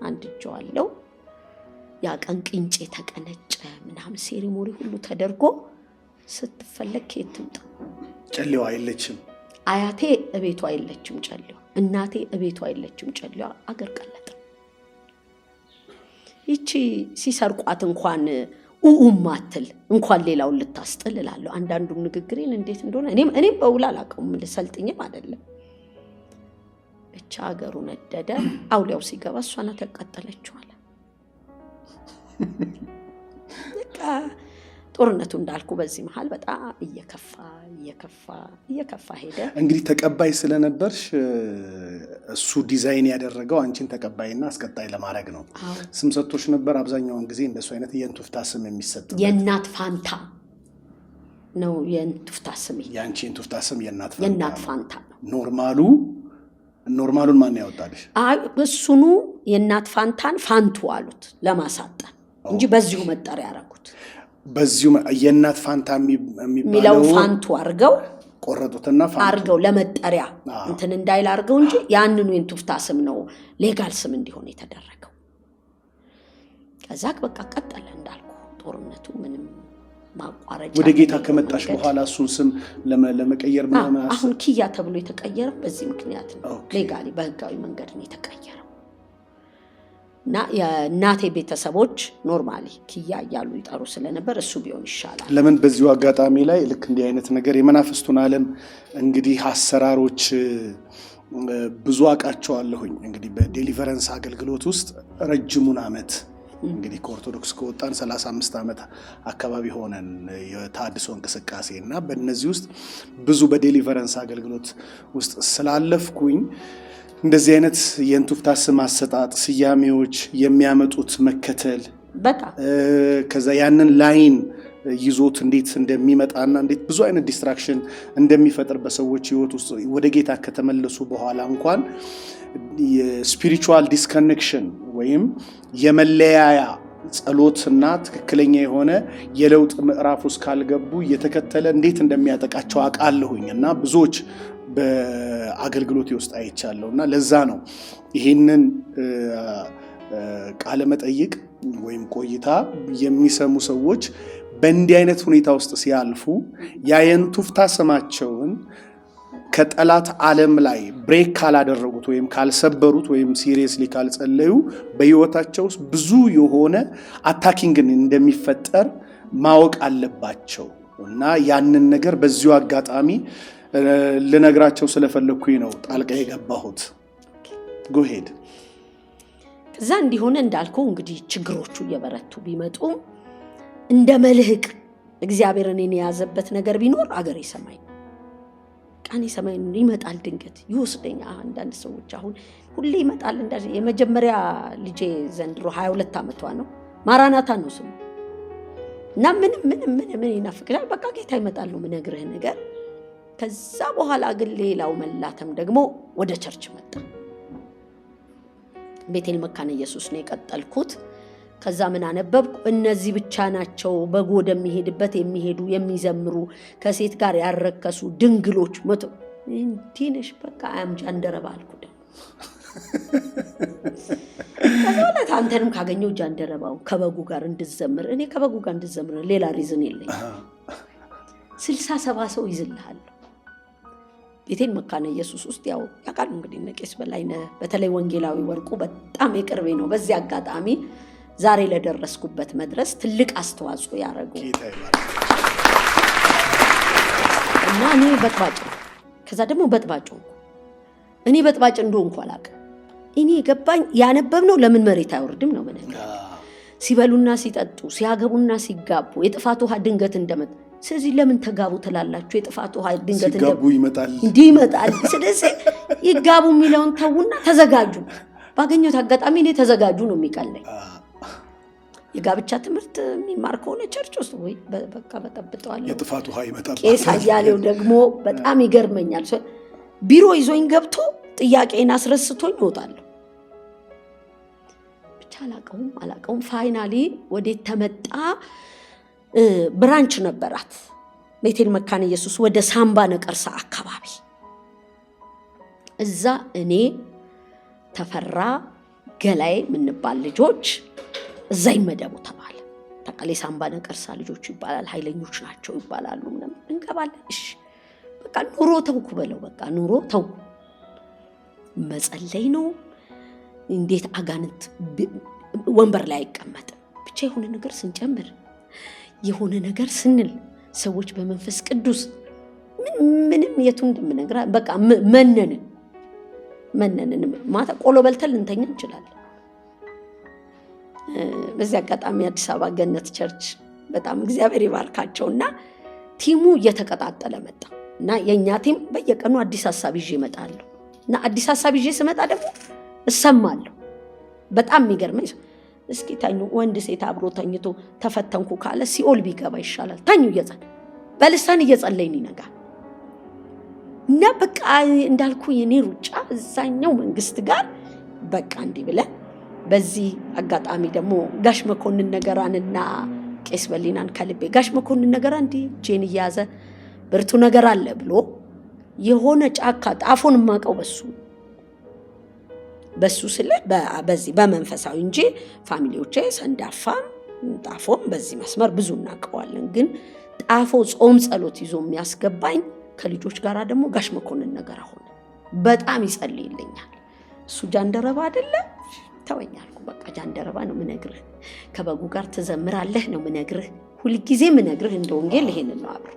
አንድ ጆአለው ያ ቀን ቅንጬ ተቀነጨ ምናምን ሴሪሞኒ ሁሉ ተደርጎ ስትፈለግ ከየት ትምጣ ጨሌዋ አይለችም። አያቴ እቤቷ አይለችም ጨሌዋ፣ እናቴ እቤቷ አይለችም ጨሌዋ። አገር ቀለጠ። ይቺ ሲሰርቋት እንኳን ማትል እንኳን ሌላውን ልታስጥል እላለሁ። አንዳንዱ ንግግሬን እንዴት እንደሆነ እኔም በውል አላውቀውም፣ ልሰልጥኝም አይደለም። ብቻ አገሩ ነደደ። አውሊያው ሲገባ እሷ ናት ያቃጠለችው አለ። በቃ ጦርነቱ እንዳልኩ በዚህ መሃል በጣም እየከፋ ሄደ። እንግዲህ ተቀባይ ስለነበርሽ እሱ ዲዛይን ያደረገው አንቺን ተቀባይና አስቀጣይ ለማድረግ ነው። ስም ሰጥቶሽ ነበር። አብዛኛውን ጊዜ እንደሱ አይነት የእንቱፍታ ስም የሚሰጥ የእናት ፋንታ ነው። የእንቱፍታ ስም ያንቺ የእንቱፍታ ስም የእናት ፋንታ ነው። ኖርማሉን ማን ያወጣልሽ? እሱኑ የእናት ፋንታን ፋንቱ አሉት ለማሳጠን እንጂ በዚሁ መጠሪያ ያደረጉት። በዚሁ የእናት ፋንታ የሚለው ፋንቱ አርገው ቆረጡትና ፋንቱ አርገው ለመጠሪያ እንትን እንዳይል አርገው እንጂ ያንኑ የእንቱፍታ ስም ነው ሌጋል ስም እንዲሆን የተደረገው። ከዛ በቃ ቀጠለ እንዳልኩ ጦርነቱ ምንም ማቋረጫ። ወደ ጌታ ከመጣሽ በኋላ እሱን ስም ለመቀየር ምናምን አሁን ኪያ ተብሎ የተቀየረው በዚህ ምክንያት ነው። ሌጋሊ በህጋዊ መንገድ ነው የተቀየረው። እና የእናቴ ቤተሰቦች ኖርማሊ ኪያ እያሉ ይጠሩ ስለነበር እሱ ቢሆን ይሻላል። ለምን በዚሁ አጋጣሚ ላይ ልክ እንዲህ አይነት ነገር የመናፍስቱን ዓለም እንግዲህ አሰራሮች ብዙ አውቃቸዋለሁኝ። እንግዲህ በዴሊቨረንስ አገልግሎት ውስጥ ረጅሙን ዓመት እንግዲህ ከኦርቶዶክስ ከወጣን 35 ዓመት አካባቢ ሆነን የታድሶ እንቅስቃሴ እና በእነዚህ ውስጥ ብዙ በዴሊቨረንስ አገልግሎት ውስጥ ስላለፍኩኝ እንደዚህ አይነት የእንቱፍታ ስም አሰጣጥ ስያሜዎች የሚያመጡት መከተል በጣም ከዛ ያንን ላይን ይዞት እንዴት እንደሚመጣና እንዴት ብዙ አይነት ዲስትራክሽን እንደሚፈጥር በሰዎች ህይወት ውስጥ ወደ ጌታ ከተመለሱ በኋላ እንኳን የስፒሪቹዋል ዲስኮኔክሽን ወይም የመለያያ ጸሎትና ትክክለኛ የሆነ የለውጥ ምዕራፍ ውስጥ ካልገቡ እየተከተለ እንዴት እንደሚያጠቃቸው አውቃለሁኝ እና ብዙዎች በአገልግሎት ውስጥ አይቻለሁና ለዛ ነው ይሄንን ቃለ መጠይቅ ወይም ቆይታ የሚሰሙ ሰዎች በእንዲህ አይነት ሁኔታ ውስጥ ሲያልፉ የእንቱፍታ ስማቸውን ከጠላት ዓለም ላይ ብሬክ ካላደረጉት ወይም ካልሰበሩት ወይም ሲሪየስሊ ካልጸለዩ በህይወታቸው ውስጥ ብዙ የሆነ አታኪንግን እንደሚፈጠር ማወቅ አለባቸው እና ያንን ነገር በዚሁ አጋጣሚ ልነግራቸው ስለፈለኩኝ ነው ጣልቃ የገባሁት። ጎ ሄድ። ከዛ እንዲሆነ እንዳልኩ እንግዲህ ችግሮቹ እየበረቱ ቢመጡም እንደ መልህቅ እግዚአብሔርን የያዘበት ነገር ቢኖር አገሬ ሰማይ ቃኔ ሰማይ ይመጣል፣ ድንገት ይወስደኛ። አንዳንድ ሰዎች አሁን ሁሌ ይመጣል እንደዚህ። የመጀመሪያ ልጄ ዘንድሮ 22 ዓመቷ ነው። ማራናታ ነው ስሙ። እና ምን ይናፍቅሻል? በቃ ጌታ ይመጣል ነው የምነግርህ ነገር። ከዛ በኋላ ግን ሌላው መላተም ደግሞ ወደ ቸርች መጣ። ቤቴል መካነ ኢየሱስ ነው የቀጠልኩት። ከዛ ምን አነበብኩ? እነዚህ ብቻ ናቸው በግ ወደሚሄድበት የሚሄዱ የሚዘምሩ ከሴት ጋር ያረከሱ ድንግሎች መቶ እንዲህ ነሽ በቃ አያም ጃንደረባ አልኩ። ደግሞ ከዛለት አንተንም ካገኘው ጃንደረባው ከበጉ ጋር እንድዘምር፣ እኔ ከበጉ ጋር እንድዘምር ሌላ ሪዝን የለኝ። 60-70 ሰው ይዝልሃል። ቤቴል መካነ ኢየሱስ ውስጥ ያው ያውቃሉ እንግዲህ ቄስ በላይነህ በተለይ ወንጌላዊ ወርቁ በጣም የቅርቤ ነው። በዚህ አጋጣሚ ዛሬ ለደረስኩበት መድረስ ትልቅ አስተዋጽኦ ያደረጉ እና እኔ በጥባጭ ከዛ ደግሞ በጥባጭ እኔ በጥባጭ እንደሆንኩ አላውቅም። እኔ የገባኝ ያነበብነው ለምን መሬት አይወርድም ነው ማለት ነው። ሲበሉና ሲጠጡ ሲያገቡና ሲጋቡ የጥፋት ውሃ ድንገት እንደመጣ፣ ስለዚህ ለምን ተጋቡ ትላላችሁ? የጥፋት ውሃ ድንገት ሲጋቡ ይመጣል ይመጣል። ስለዚህ ይጋቡ የሚለውን ተውና ተዘጋጁ። ባገኘሁት አጋጣሚ እኔ ተዘጋጁ ነው የሚቀለኝ። የጋብቻ ትምህርት የሚማር ከሆነ ቸርች ውስጥ ወይ በቃ በጠብጠዋለሁ። የጥፋት ውሃ ይመጣል። ቄስ አያሌው ደግሞ በጣም ይገርመኛል። ቢሮ ይዞኝ ገብቶ ጥያቄን አስረስቶኝ እወጣለሁ። ብቻ አላቀውም። ፋይናሊ ወዴት ተመጣ? ብራንች ነበራት ቤቴል መካነ ኢየሱስ ወደ ሳምባ ነቀርሳ አካባቢ። እዛ እኔ ተፈራ ገላይ የምንባል ልጆች እዛ ይመደቡ ተባለ። ተቀሌ ሳምባ ነቀርሳ ልጆች ይባላል፣ ኃይለኞች ናቸው ይባላሉ። ምንም እንገባለን። እሺ በቃ ኑሮ ተውኩ በለው። በቃ ኑሮ ተውኩ። መጸለይ ነው። እንዴት አጋንንት ወንበር ላይ አይቀመጥም። ብቻ የሆነ ነገር ስንጨምር የሆነ ነገር ስንል ሰዎች በመንፈስ ቅዱስ ምንም የቱ እንደምነግራ በቃ መነንን ማታ ቆሎ በልተን ልንተኛ እንችላለን። በዚህ አጋጣሚ አዲስ አበባ ገነት ቸርች በጣም እግዚአብሔር ይባርካቸውና ቲሙ እየተቀጣጠለ መጣ እና የኛ ቲም በየቀኑ አዲስ ሐሳብ ይዤ እመጣለሁ እና አዲስ ሐሳብ ይዤ ስመጣ ደግሞ እሰማለሁ። በጣም የሚገርመኝ እስኪ ተኙ፣ ወንድ ሴት አብሮ ተኝቶ ተፈተንኩ ካለ ሲኦል ቢገባ ይሻላል። ተኙ በልሳን እየጸለይን ይነጋል። እና በቃ እንዳልኩ የኔ ሩጫ እዛኛው መንግስት ጋር በቃ እንዲህ ብለን በዚህ አጋጣሚ ደግሞ ጋሽ መኮንን ነገራንና ቄስ በሊናን ከልቤ ጋሽ መኮንን ነገራ እንዲህ ጄን እያያዘ ብርቱ ነገር አለ ብሎ የሆነ ጫካ ጣፎን ማቀው በሱ ስለ በዚህ በመንፈሳዊ እንጂ ፋሚሊዎቼ ሰንዳፋም ጣፎም በዚህ መስመር ብዙ እናቀዋለን። ግን ጣፎ ጾም ጸሎት ይዞ የሚያስገባኝ ከልጆች ጋር ደግሞ ጋሽ መኮንን ነገር ሆነ። በጣም ይጸልይልኛል። እሱ ጃንደረባ አይደለም ተወኛልኩ። በቃ ጃንደረባ ነው ምነግርህ፣ ከበጉ ጋር ትዘምራለህ ነው ምነግርህ፣ ሁልጊዜ ምነግርህ እንደ ወንጌል ይሄንን ነው አብሮ።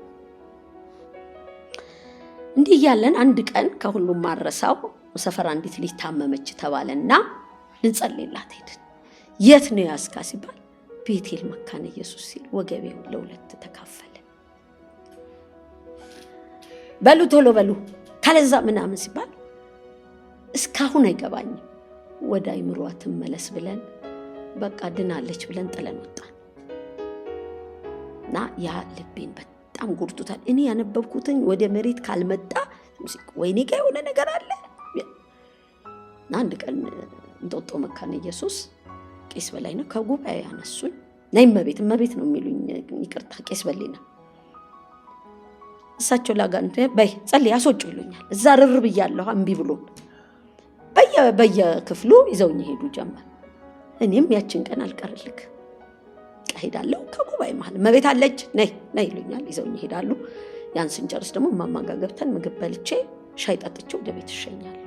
እንዲህ ያለን አንድ ቀን ከሁሉም ማረሳው ሰፈር አንዲት ልጅ ታመመች ተባለና እንጸልይላት ሄድን። የት ነው ያስካ ሲባል ቤቴል መካነ ኢየሱስ ሲል ወገቤው ለሁለት ተካፈለ። በሉ ቶሎ በሉ ካለዛ ምናምን ሲባል እስካሁን አይገባኝም። ወደ አይምሮዋ ትመለስ ብለን በቃ ድናለች ብለን ጥለን ወጣን እና ያ ልቤን በጣም ጎድቶታል። እኔ ያነበብኩትን ወደ መሬት ካልመጣ ወይኔ ጋር የሆነ ነገር አለ። አንድ ቀን እንጦጦ መካነ ኢየሱስ ቄስ በላይነህ ከጉባኤ ያነሱኝ። ነይ እመቤት ነው የሚሉኝ፣ ይቅርታ ቄስ በሊና እሳቸው ላጋንተ በይ ጸልይ አስወጭ ይሉኛል። እዛ ርርብ እያለሁ እምቢ ብሎን በየክፍሉ ይዘውኝ ሄዱ ጀመር። እኔም ያችን ቀን አልቀርልክ ሄዳለሁ። ከጉባኤ መሀል እመቤት አለች ነይ ይሉኛል፣ ይዘውኝ ሄዳሉ። ያን ስንጨርስ ደግሞ ማማጋ ገብተን ምግብ በልቼ ሻይ ጠጥቼ ወደ ቤት እሸኛለሁ።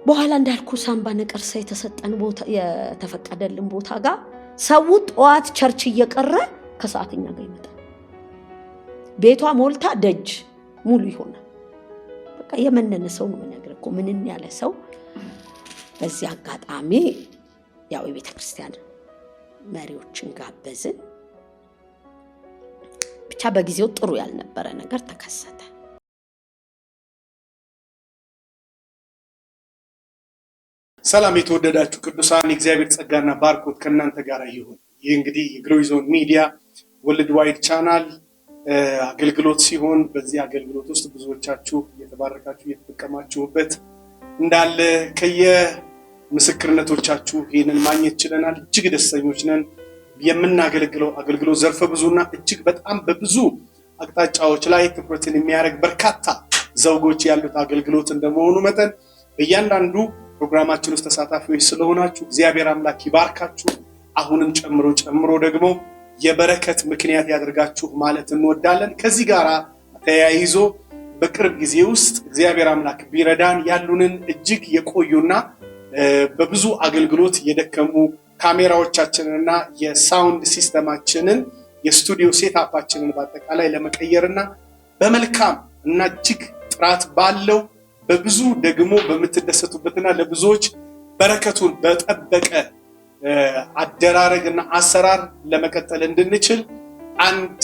በኋላ እንዳልኩ ሳምባ ነቀርሳ የተሰጠን ቦታ የተፈቀደልን ቦታ ጋር ሰው ጠዋት ቸርች እየቀረ ከሰዓተኛ ጋር ይመጣል። ቤቷ ሞልታ ደጅ ሙሉ ይሆናል። በቃ የመነነ ሰው ነው የምነግርህ እኮ ምንን ያለ ሰው። በዚህ አጋጣሚ ያው የቤተ ክርስቲያን መሪዎችን ጋበዝን። ብቻ በጊዜው ጥሩ ያልነበረ ነገር ተከሰተ። ሰላም የተወደዳችሁ ቅዱሳን የእግዚአብሔር ጸጋና ባርኮት ከእናንተ ጋር ይሁን። ይህ እንግዲህ የግሎሪ ዞን ሚዲያ ወርልድ ዋይድ ቻናል አገልግሎት ሲሆን በዚህ አገልግሎት ውስጥ ብዙዎቻችሁ እየተባረካችሁ እየተጠቀማችሁበት እንዳለ ከየምስክርነቶቻችሁ ይህንን ማግኘት ችለናል። እጅግ ደስተኞች ነን። የምናገለግለው አገልግሎት ዘርፈ ብዙና እጅግ በጣም በብዙ አቅጣጫዎች ላይ ትኩረትን የሚያደርግ በርካታ ዘውጎች ያሉት አገልግሎት እንደመሆኑ መጠን በእያንዳንዱ ፕሮግራማችን ውስጥ ተሳታፊዎች ስለሆናችሁ እግዚአብሔር አምላክ ይባርካችሁ። አሁንም ጨምሮ ደግሞ የበረከት ምክንያት ያደርጋችሁ ማለት እንወዳለን። ከዚህ ጋር ተያይዞ በቅርብ ጊዜ ውስጥ እግዚአብሔር አምላክ ቢረዳን ያሉንን እጅግ የቆዩና በብዙ አገልግሎት የደከሙ ካሜራዎቻችንንና የሳውንድ ሲስተማችንን የስቱዲዮ ሴታፓችንን በአጠቃላይ ለመቀየርና በመልካም እና እጅግ ጥራት ባለው በብዙ ደግሞ በምትደሰቱበትና ለብዙዎች በረከቱን በጠበቀ አደራረግና አሰራር ለመቀጠል እንድንችል አንድ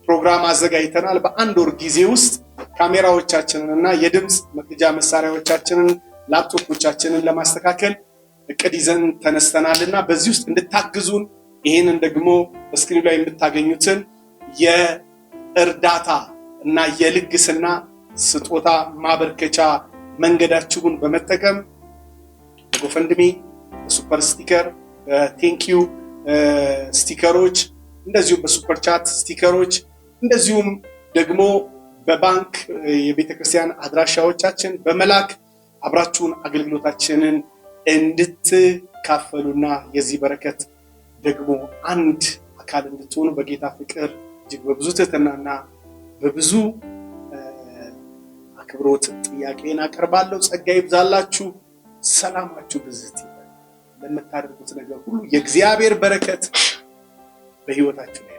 ፕሮግራም አዘጋጅተናል። በአንድ ወር ጊዜ ውስጥ ካሜራዎቻችንንና የድምፅ መቅጃ መሳሪያዎቻችንን ላፕቶፖቻችንን ለማስተካከል እቅድ ይዘን ተነስተናልና በዚህ ውስጥ እንድታግዙን ይህንን ደግሞ በስክሪኑ ላይ የምታገኙትን የእርዳታ እና የልግስና ስጦታ ማበርከቻ መንገዳችሁን በመጠቀም በጎፈንድሚ፣ በሱፐር ስቲከር፣ በቴንኪዩ ስቲከሮች እንደዚሁም በሱፐር ቻት ስቲከሮች እንደዚሁም ደግሞ በባንክ የቤተክርስቲያን አድራሻዎቻችን በመላክ አብራችሁን አገልግሎታችንን እንድትካፈሉና የዚህ በረከት ደግሞ አንድ አካል እንድትሆኑ በጌታ ፍቅር እጅግ በብዙ ትህትናና በብዙ አክብሮት ጥያቄን አቀርባለሁ። ጸጋ ይብዛላችሁ። ሰላማችሁ ብዝት ይበል። ለምታደርጉት ነገር ሁሉ የእግዚአብሔር በረከት በሕይወታችሁ ላይ